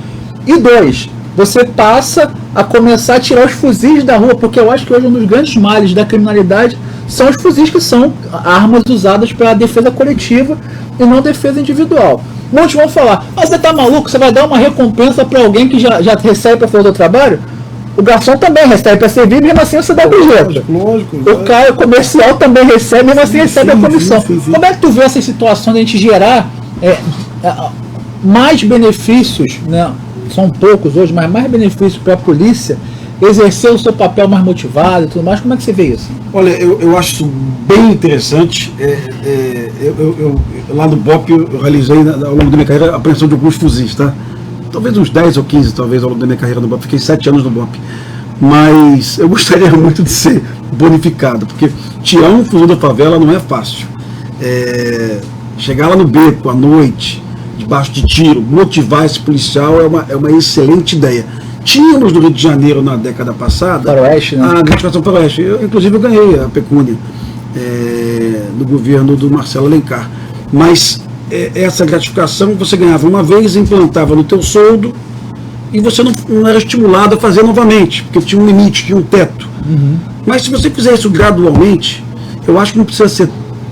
E 2, você passa a começar a tirar os fuzis da rua, porque eu acho que hoje um dos grandes males da criminalidade são os fuzis, que são armas usadas para a defesa coletiva e não defesa individual. Muitos vão falar: mas você tá maluco? Você vai dar uma recompensa para alguém que já recebe para fazer o trabalho? O garçom também recebe para servir, mesmo assim você dá do jeito. Lógico. O cara comercial também recebe, mesmo assim recebe a comissão. Sim. Como é que tu vê essa situação de a gente gerar mais benefícios, né? São poucos hoje, mas mais benefícios para a polícia exercer o seu papel mais motivado e tudo mais? Como é que você vê isso? Olha, eu acho isso bem interessante. Lá no BOP eu realizei ao longo da minha carreira a apreensão de alguns fuzis, tá? Talvez uns 10 ou 15, talvez, ao longo da minha carreira no BOP. Fiquei 7 anos no BOP. Mas eu gostaria muito de ser bonificado, porque tirar um fuzil da favela não é fácil. Chegar lá no beco à noite, debaixo de tiro, motivar esse policial é uma excelente ideia. Tínhamos no Rio de Janeiro na década passada Faroeste, né? A gratificação Faroeste. Inclusive eu ganhei a pecúnia do governo do Marcelo Alencar. Mas essa gratificação você ganhava uma vez, implantava no teu soldo e você não era estimulado a fazer novamente, porque tinha um limite, tinha um teto. Uhum. Mas se você fizer isso gradualmente, eu acho que não precisa ser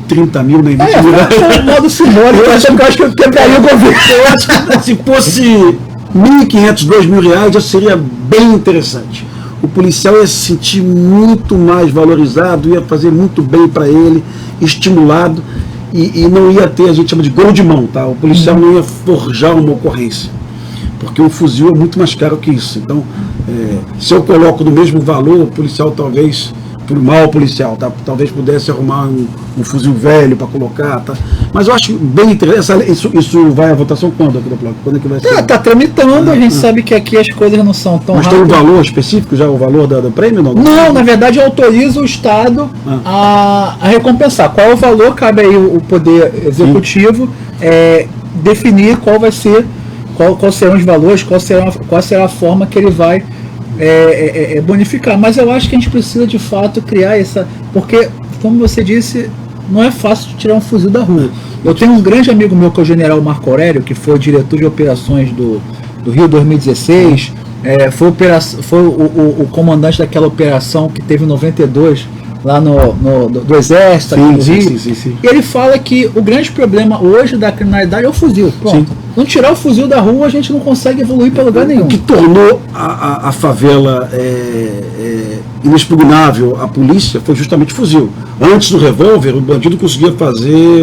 30 mil nem 20 mil. É um modo simbólico, eu acho que eu quebraria o governo. Eu acho que se fosse R$1.500, R$2.000, já seria bem interessante. O policial ia se sentir muito mais valorizado, ia fazer muito bem para ele, estimulado, e não ia ter, a gente chama de gol de mão, tá? O policial não ia forjar uma ocorrência, porque o fuzil é muito mais caro que isso. Então, se eu coloco no mesmo valor, o policial talvez, por mal policial, tá? Talvez pudesse arrumar um fuzil velho para colocar, tá? Mas eu acho bem interessante. Isso vai à votação quando aqui do bloco? Quando é que vai ser? Está tramitando, a gente sabe que aqui as coisas não são tão rápidas. Mas tem um valor específico já, o valor do prêmio? Não, na verdade autoriza o Estado a recompensar. Qual é o valor? Cabe aí o Poder Executivo definir qual vai ser, qual serão os valores, qual será a forma que ele vai bonificar. Mas eu acho que a gente precisa de fato criar essa, porque, como você disse, não é fácil tirar um fuzil da rua. Eu tenho um grande amigo meu que é o General Marco Aurélio, que foi diretor de operações do Rio 2016, foi o comandante daquela operação que teve em 92 lá do Exército, aqui no Rio. Sim. E ele fala que o grande problema hoje da criminalidade é o fuzil. Pronto. Não tirar o fuzil da rua, a gente não consegue evoluir para lugar nenhum. O que tornou a favela inexpugnável à polícia foi justamente o fuzil. Antes do revólver, o bandido conseguia fazer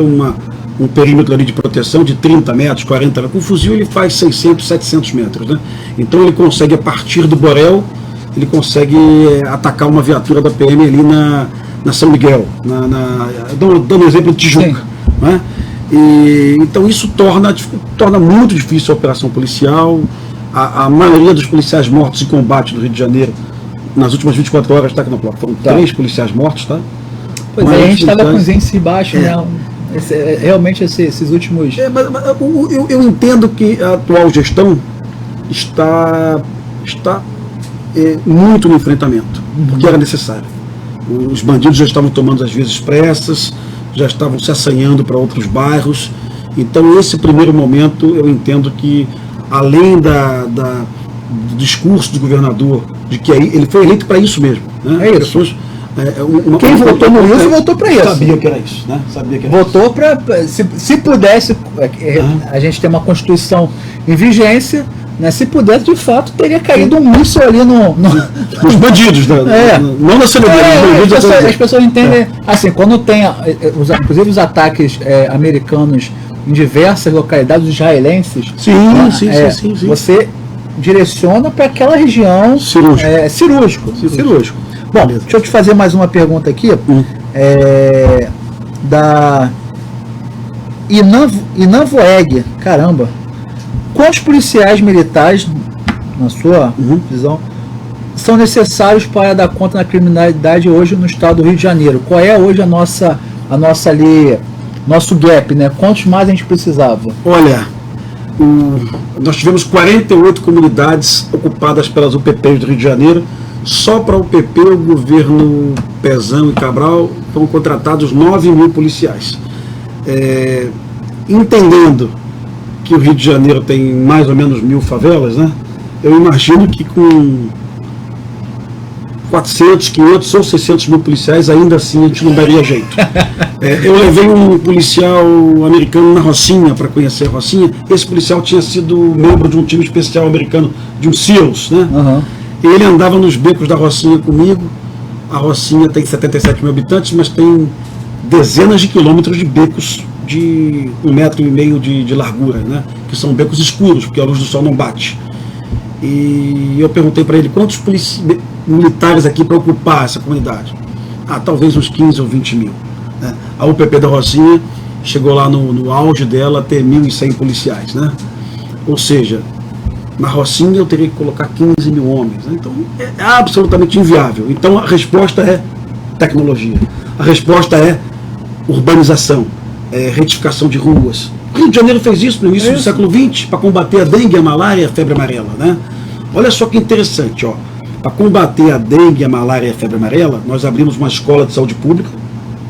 um perímetro ali de proteção de 30 metros, 40 metros. Com o fuzil ele faz 600, 700 metros. Né? Então ele consegue, a partir do Borel, ele consegue atacar uma viatura da PM ali na São Miguel, dando um exemplo de Tijuca. Né? Então isso torna muito difícil a operação policial. A maioria dos policiais mortos em combate no Rio de Janeiro, nas últimas 24 horas, está aqui no bloco. Foram 3 policiais mortos, tá? Pois é, a gente estava com os índices baixos, né? Realmente esses últimos... Eu entendo que a atual gestão está muito no enfrentamento, porque era necessário. Os bandidos já estavam tomando as vias expressas, já estavam se assanhando para outros bairros. Então, esse primeiro momento, eu entendo que, além do discurso do governador, de que ele foi eleito para isso mesmo, né? É isso. Quem votou no Wilson votou para isso. Sabia que era isso, né? Votou para, se pudesse, a gente tem uma Constituição em vigência, né? Se pudesse, de fato, teria caído um míssil ali nos bandidos, né? Não na cena as pessoas entendem, assim, quando tem, inclusive os ataques americanos em diversas localidades israelenses, sim. você direciona para aquela região cirúrgico. Bom, deixa eu te fazer mais uma pergunta aqui, da Inan Voeg. Caramba, quantos policiais militares, na sua visão, são necessários para dar conta da criminalidade hoje no estado do Rio de Janeiro? Qual é hoje a nossa ali, nosso gap, né? Quantos mais a gente precisava? Olha, nós tivemos 48 comunidades ocupadas pelas UPPs do Rio de Janeiro. Só para o UPP, o governo Pezão e Cabral, foram contratados 9.000 policiais. Entendendo que o Rio de Janeiro tem mais ou menos 1.000 favelas, né? Eu imagino que com 400, 500 ou 600 mil policiais, ainda assim a gente não daria jeito. Eu levei um policial americano na Rocinha para conhecer a Rocinha. Esse policial tinha sido membro de um time especial americano, de um SEALs, né? Ele andava nos becos da Rocinha comigo. A Rocinha tem 77 mil habitantes, mas tem dezenas de quilômetros de becos de 1,5 metro de largura, né? Que são becos escuros, porque a luz do sol não bate. E eu perguntei para ele quantos militares aqui para ocupar essa comunidade. Talvez uns 15 ou 20 mil. Né? A UPP da Rocinha chegou lá no auge dela a ter 1.100 policiais. Né? Ou seja, na Rocinha eu teria que colocar 15 mil homens. Né? Então é absolutamente inviável. Então a resposta é tecnologia. A resposta é urbanização, retificação de ruas. O Rio de Janeiro fez isso no início do século XX para combater a dengue, a malária e a febre amarela. Né? Olha só que interessante, ó. Para combater a dengue, a malária e a febre amarela, nós abrimos uma escola de saúde pública,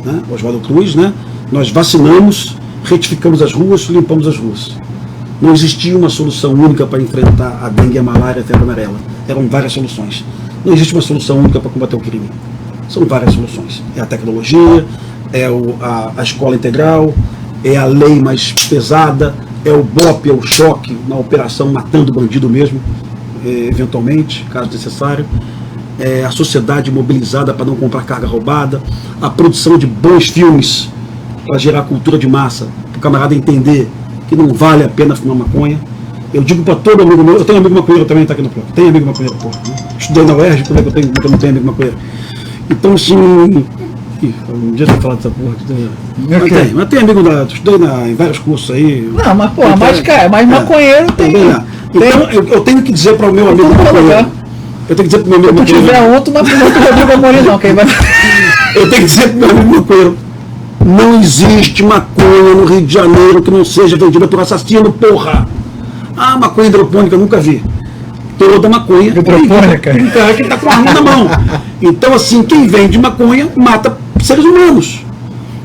né? Oswaldo Cruz, né? Nós vacinamos, retificamos as ruas, limpamos as ruas. Não existia uma solução única para enfrentar a dengue, a malária e a febre amarela. Eram várias soluções. Não existe uma solução única para combater o crime. São várias soluções. É a tecnologia, a escola integral, é a lei mais pesada, é o BOP, é o choque na operação, matando o bandido mesmo, eventualmente, caso necessário, a sociedade mobilizada para não comprar carga roubada, a produção de bons filmes para gerar cultura de massa, para o camarada entender que não vale a pena fumar maconha. Eu digo para todo amigo meu, eu tenho amigo maconheiro também, está aqui no bloco, tem amigo maconheiro, pô, né? Estudei na UERJ, como é que eu não tenho amigo maconheiro? Então, assim, um dia eu vou falar dessa porra. Mas tem amigo estudei em vários cursos aí. Não, mas porra, mas maconheiro tem. Então eu tenho que dizer para o meu amigo maconheiro. Eu tenho que dizer para o meu amigo maconheiro. Se tiver outro, não é o Rodrigo Amorim, não. Quem vai... Eu tenho que dizer para o meu amigo maconheiro: não existe maconha no Rio de Janeiro que não seja vendida por assassino, porra! Maconha hidropônica, eu nunca vi. Toda maconha hidropônica. Um cara que está com a arma na mão. Então, assim, quem vende maconha mata seres humanos.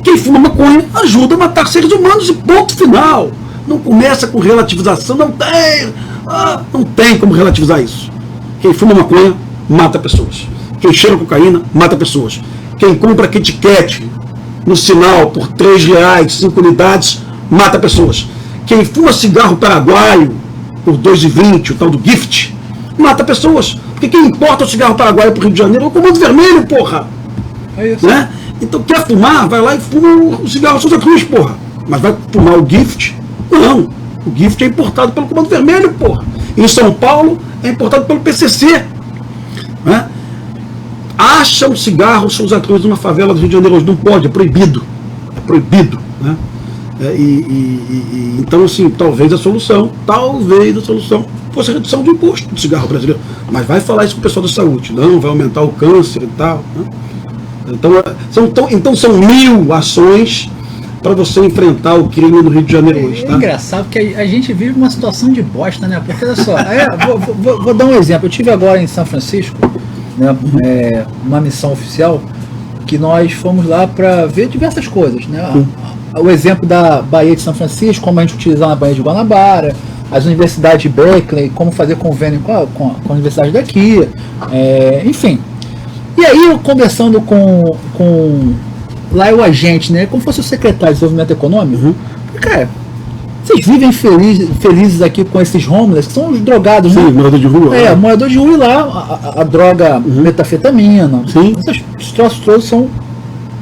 Quem fuma maconha ajuda a matar seres humanos e ponto final. Não começa com relativização, não tem como relativizar isso. Quem fuma maconha mata pessoas. Quem cheira cocaína mata pessoas. Quem compra Kit Kat no sinal por R$3, 5 unidades, mata pessoas. Quem fuma cigarro paraguaio por R$2,20, o tal do gift, mata pessoas. Porque quem importa o cigarro paraguaio para o Rio de Janeiro é o Comando Vermelho, porra. É isso. Né? Então quer fumar, vai lá e fuma o cigarro Souza Cruz, porra. Mas vai fumar o gift? Não. O gift é importado pelo Comando Vermelho, porra. Em São Paulo é importado pelo PCC. Né? Acha um cigarro Souza Cruz numa favela do Rio de Janeiro hoje. Não pode, é proibido. É proibido. Né? Então, assim, talvez a solução fosse a redução do imposto do cigarro brasileiro. Mas vai falar isso com o pessoal da saúde. Não, vai aumentar o câncer e tal. Né? Então são 1000 ações para você enfrentar o crime no Rio de Janeiro hoje. Tá? É engraçado porque a gente vive uma situação de bosta, né? Porque olha só, vou dar um exemplo. Eu tive agora em São Francisco, né, uma missão oficial, que nós fomos lá para ver diversas coisas, né? O exemplo da Baía de São Francisco, como a gente utilizar na Baía de Guanabara, as universidades de Berkeley, como fazer convênio com a universidade daqui, enfim. E aí eu conversando com lá o agente, né, como fosse o secretário de desenvolvimento econômico, cara, vocês vivem felizes aqui com esses homeless, que são os drogados, sim, né? Morador de rua. Morador de rua, e lá a droga metafetamina, esses troços todos são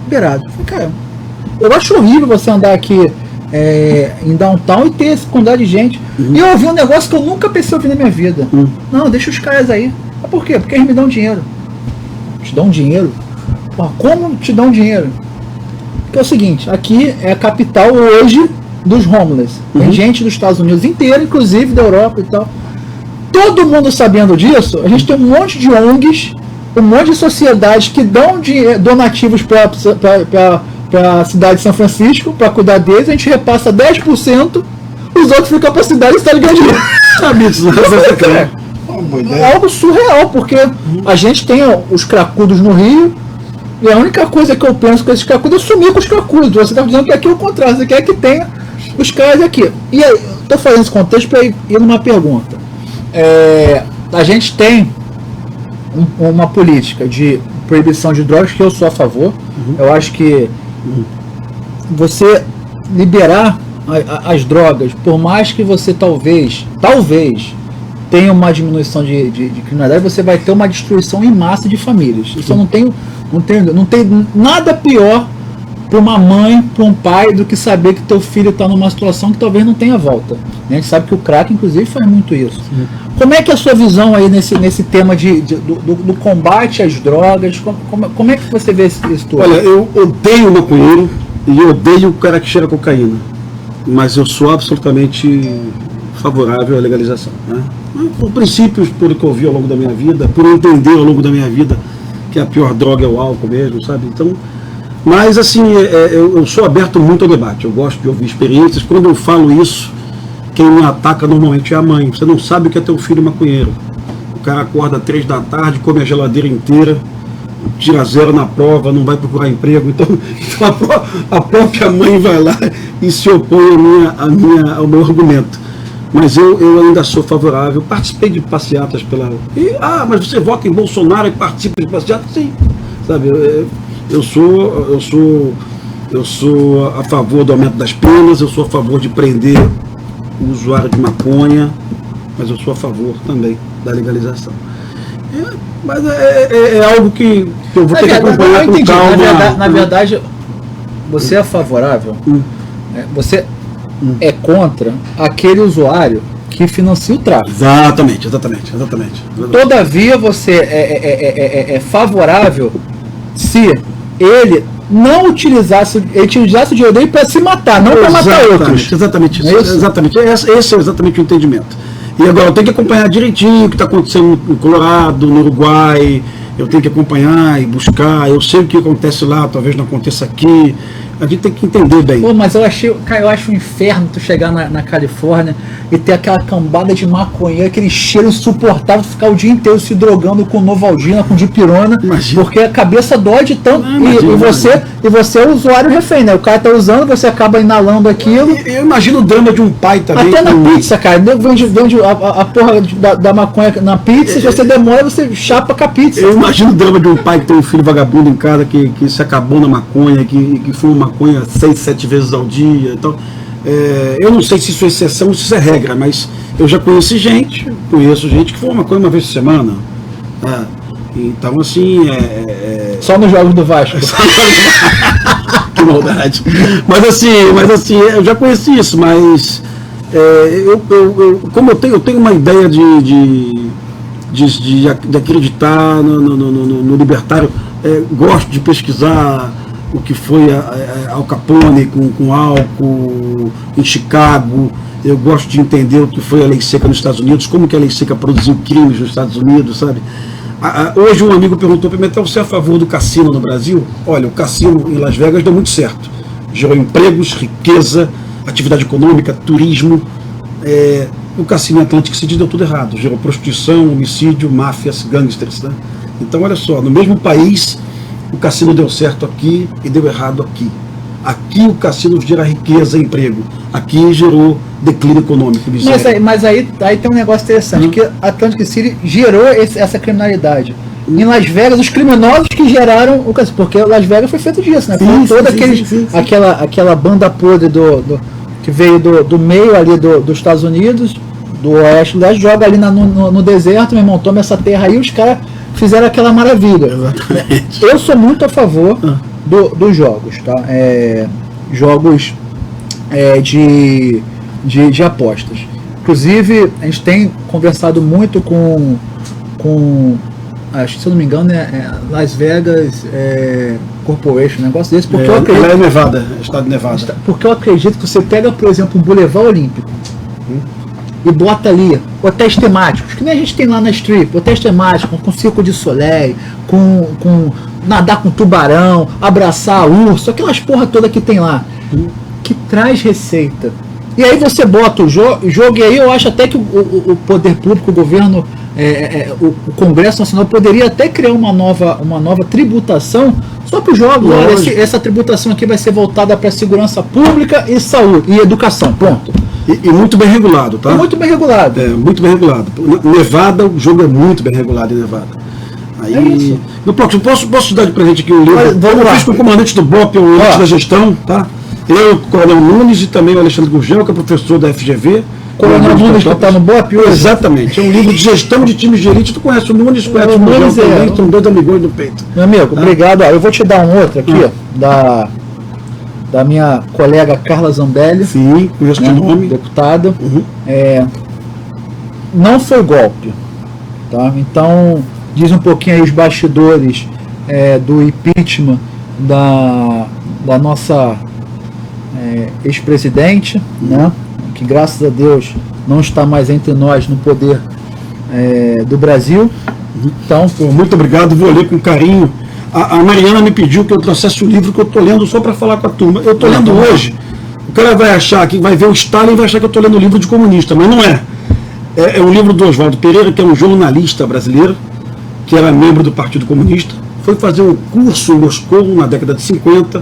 liberados. Cara, eu acho horrível você andar aqui em downtown e ter essa quantidade de gente. E eu ouvi um negócio que eu nunca pensei ouvir na minha vida. Não, deixa os caras aí. Mas por quê? Porque eles me dão dinheiro. Te dão dinheiro? Pô, como te dão dinheiro? Porque é o seguinte, aqui é a capital hoje dos homeless. Tem gente dos Estados Unidos inteiro, inclusive da Europa e tal. Todo mundo sabendo disso, a gente tem um monte de ONGs, um monte de sociedades que dão donativos para a cidade de São Francisco, para cuidar deles, a gente repassa 10%, os outros ficam para a cidade e estão ligando dinheiro. É algo surreal, porque a gente tem os cracudos no Rio, e a única coisa que eu penso com esses cracudos é sumir com os cracudos. Você está dizendo que aqui é o contrário, você quer que tenha os caras aqui. E aí, estou fazendo esse contexto para ir numa pergunta. A gente tem uma política de proibição de drogas que eu sou a favor. Eu acho que você liberar as drogas, por mais que você talvez tenha uma diminuição de criminalidade, você vai ter uma destruição em massa de famílias. Isso eu não tem nada pior para uma mãe, para um pai, do que saber que teu filho está numa situação que talvez não tenha volta. A gente sabe que o crack, inclusive, faz muito isso. Como é que é a sua visão aí nesse tema do combate às drogas? Como é que você vê isso tudo? Olha, eu odeio o maconheiro e eu odeio o cara que cheira cocaína. Mas eu sou absolutamente favorável à legalização. Né? Por princípios, pelo que eu vi ao longo da minha vida, por entender ao longo da minha vida que a pior droga é o álcool mesmo, sabe? Então, mas assim, eu sou aberto muito ao debate, eu gosto de ouvir experiências. Quando eu falo isso, quem me ataca normalmente é a mãe. Você não sabe o que é teu filho maconheiro. O cara acorda às 3 da tarde, come a geladeira inteira, tira 0 na prova, não vai procurar emprego. Então a própria mãe vai lá e se opõe ao meu argumento. Mas eu ainda sou favorável. Participei de passeatas mas você vota em Bolsonaro e participa de passeatas? Sim. Sabe, eu sou a favor do aumento das penas, eu sou a favor de prender o usuário de maconha, mas eu sou a favor também da legalização. Mas é algo que eu vou ter que acompanhar com calma. Na verdade, você é favorável? Você é contra aquele usuário que financia o tráfico. Exatamente. Todavia, você é favorável se ele não utilizasse o dinheiro dele para se matar, não para matar outros. Exatamente isso. Esse é exatamente o entendimento. E agora eu tenho que acompanhar direitinho o que está acontecendo no Colorado, no Uruguai. Eu tenho que acompanhar e buscar. Eu sei o que acontece lá, talvez não aconteça aqui. A gente tem que entender bem. Pô, mas eu acho um inferno tu chegar na Califórnia e ter aquela cambada de maconheiro, aquele cheiro insuportável, ficar o dia inteiro se drogando com Novaldina, com dipirona, porque a cabeça dói de tanto. E você é o usuário refém, né? O cara tá usando, você acaba inalando aquilo. Eu imagino o drama de um pai também. Até na pizza, cara. Vende a porra da maconha na pizza, se você demora, você chapa com a pizza. Eu imagino o drama de um pai que tem um filho vagabundo em casa, que se acabou na maconha, que fuma maconha 6, 7 vezes ao dia. Então, eu não sei se isso é exceção ou se isso é regra, mas eu já conheço gente que fuma maconha uma vez por semana. Então, assim, só nos jogos do Vasco. Que maldade. Mas assim, eu já conheci isso, mas como eu tenho uma ideia de acreditar no libertário, gosto de pesquisar, o que foi Al Capone com álcool em Chicago. Eu gosto de entender o que foi a lei seca nos Estados Unidos, como que a lei seca produziu crimes nos Estados Unidos, sabe? Hoje um amigo perguntou para mim, então você é a favor do cassino no Brasil? Olha, o cassino em Las Vegas deu muito certo. Gerou empregos, riqueza, atividade econômica, turismo. O cassino Atlantic City deu tudo errado. Gerou prostituição, homicídio, máfias, gangsters. Né? Então, olha só, no mesmo país, o cassino deu certo aqui e deu errado aqui. Aqui o cassino gera riqueza e emprego. Aqui gerou declínio econômico. Mas aí tem um negócio interessante, que Atlantic City gerou essa criminalidade. Em Las Vegas, os criminosos que geraram o cassino, porque Las Vegas foi feito disso, né? Aquela banda podre que veio do meio ali dos Estados Unidos, do oeste, joga ali no deserto, meu irmão, toma essa terra aí, os caras fizeram aquela maravilha. Exatamente. Eu sou muito a favor dos jogos, tá? Jogos de apostas. Inclusive, a gente tem conversado muito com acho que, se eu não me engano, Las Vegas Corporation, um negócio desse, porque eu acredito... Ela é Nevada, estado de Nevada. Porque eu acredito que você pega, por exemplo, um Boulevard Olímpico e bota ali hotéis temáticos, que nem a gente tem lá na Strip, hotéis temáticos, com Circo de Soleil, com nadar com tubarão, abraçar urso, aquelas porra toda que tem lá, que traz receita. E aí você bota o jogo, e aí eu acho até que o poder público, o governo, o Congresso Nacional poderia até criar uma nova tributação só para os jogos. Olha, essa tributação aqui vai ser voltada para segurança pública e saúde e educação, ponto. E muito bem regulado, tá? Muito bem regulado. Muito bem regulado. Nevada, o jogo é muito bem regulado em Nevada. Aí, posso te dar de presente aqui um livro? Eu fiz com o comandante do BOP, o Elite da Gestão, tá? Eu, o Coronel Nunes e também o Alexandre Gurgel, que é professor da FGV. Coronel Nunes que está no BOP hoje? Exatamente, é um livro de gestão de times de elite. Tu conhece o Nunes, conhece o Gurgel também, são dois amigões do peito. Meu amigo, obrigado. Eu vou te dar um outro aqui, da minha colega Carla Zambelli. Sim, conheço de nome. Deputada. Não foi golpe. Tá? Então, diz um pouquinho aí os bastidores do impeachment da nossa ex-presidente, né? Que graças a Deus não está mais entre nós no poder do Brasil. Então, muito obrigado, vou ler com carinho. A Mariana me pediu que eu trouxesse o livro que eu estou lendo só para falar com a turma. Eu estou lendo hoje. O cara vai achar que vai ver o Stalin e vai achar que eu estou lendo um livro de comunista, mas não é. É um livro do Oswaldo Pereira, que é um jornalista brasileiro, que era membro do Partido Comunista, foi fazer um curso em Moscou na década de 50,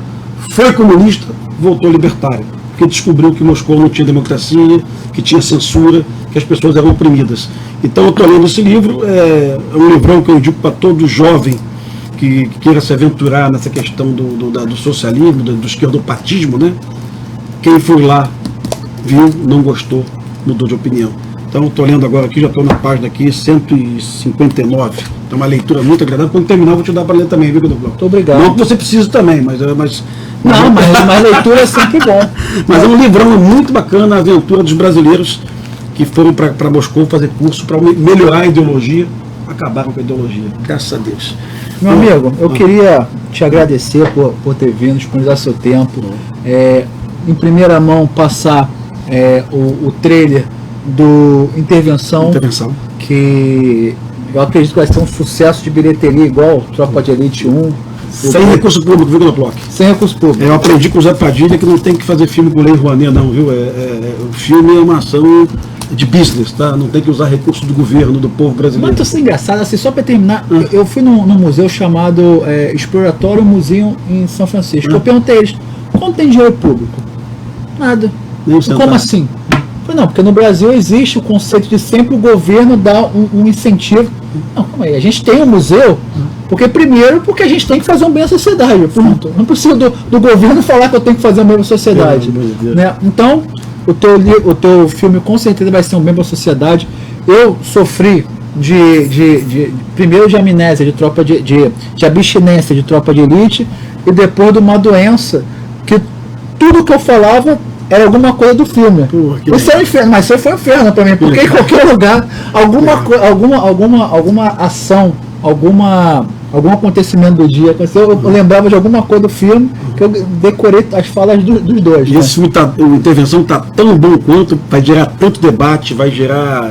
foi comunista, voltou libertário, porque descobriu que Moscou não tinha democracia, que tinha censura, que as pessoas eram oprimidas. Então eu estou lendo esse livro, é um livrão que eu indico para todo jovem que queira se aventurar nessa questão do socialismo, do esquerdopatismo, né? Quem foi lá, viu, não gostou, mudou de opinião. Então estou lendo agora aqui, já estou na página aqui, 159. É uma leitura muito agradável. Quando terminar, eu vou te dar para ler também, viu, Doutor? Muito obrigado. Não que você precise também, mas leitura é sempre bom. Mas é um livrão muito bacana, a aventura dos brasileiros que foram para Moscou fazer curso para melhorar a ideologia, acabaram com a ideologia. Graças a Deus. Meu amigo, eu queria te agradecer por ter vindo, disponibilizar seu tempo. Em primeira mão, passar o trailer do Intervenção, que eu acredito que vai ser um sucesso de bilheteria igual Tropa de Elite 1. Sem recurso público, viu, Bloco? Sem recurso público. Eu aprendi com o Zé Padilha que não tem que fazer filme com Lei Rouanet, não, viu? O filme é uma ação de business, tá? Não tem que usar recursos do governo, do povo brasileiro. Mas isso é engraçado, assim, só para terminar, eu fui num museu chamado Exploratório Museum em São Francisco. Eu perguntei a eles, quanto tem dinheiro público? Nada. Como assim? Não, porque no Brasil existe o conceito de sempre o governo dar um incentivo. Não, calma aí, a gente tem um museu, porque a gente tem que fazer um bem à sociedade, pronto. Não precisa do governo falar que eu tenho que fazer um bem à sociedade. Né? Então, o teu filme com certeza vai ser um bem para a sociedade. Eu sofri primeiro de amnésia, de abstinência de Tropa de Elite, e depois de uma doença que tudo que eu falava era alguma coisa do filme. Isso é um inferno, mas isso foi um inferno para mim, porque em qualquer lugar, alguma ação, alguma algum acontecimento do dia. Eu lembrava de alguma coisa do filme que eu decorei as falas dos dois. E Né? esse filme a intervenção tá tão bom quanto, vai gerar tanto debate, vai gerar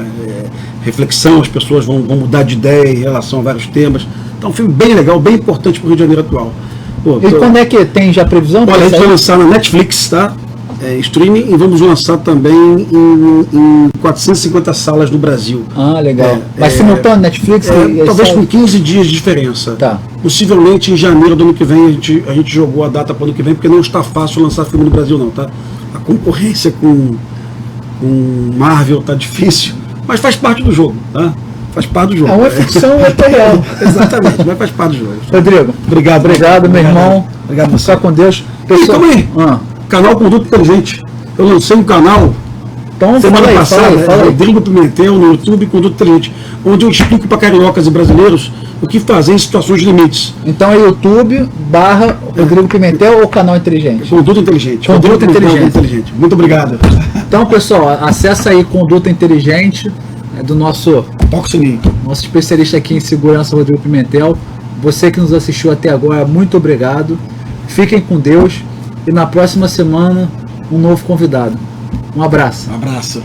reflexão, as pessoas vão mudar de ideia em relação a vários temas. Então, um filme bem legal, bem importante para o Rio de Janeiro atual. Pô, E quando é que tem já previsão? Olha, a gente vai lançar na Netflix, tá? Streaming, e vamos lançar também em 450 salas no Brasil. Ah, legal. Vai simultâneo Netflix? Talvez com 15 dias de diferença. Tá. Possivelmente em janeiro do ano que vem a gente jogou a data para o ano que vem, porque não está fácil lançar filme no Brasil não, tá? A concorrência com Marvel tá difícil, mas faz parte do jogo, tá? Faz parte do jogo. É uma ficção, outra real. Exatamente, mas faz parte do jogo. Rodrigo, obrigado, meu irmão. Obrigado. Ficar com Deus. Pessoal, aí. Canal Conduto Inteligente. Eu lancei um canal então, semana passada, fala aí. Rodrigo Pimentel, no YouTube, Conduto Inteligente, onde eu explico para cariocas e brasileiros o que fazer em situações de limites. Então é YouTube /Rodrigo Pimentel ou Canal Inteligente? Conduta Inteligente. Conduta Inteligente. Muito obrigado. Então, pessoal, acessa aí Conduta Inteligente, do nosso especialista aqui em segurança, Rodrigo Pimentel. Você que nos assistiu até agora, muito obrigado. Fiquem com Deus. E na próxima semana, um novo convidado. Um abraço. Um abraço.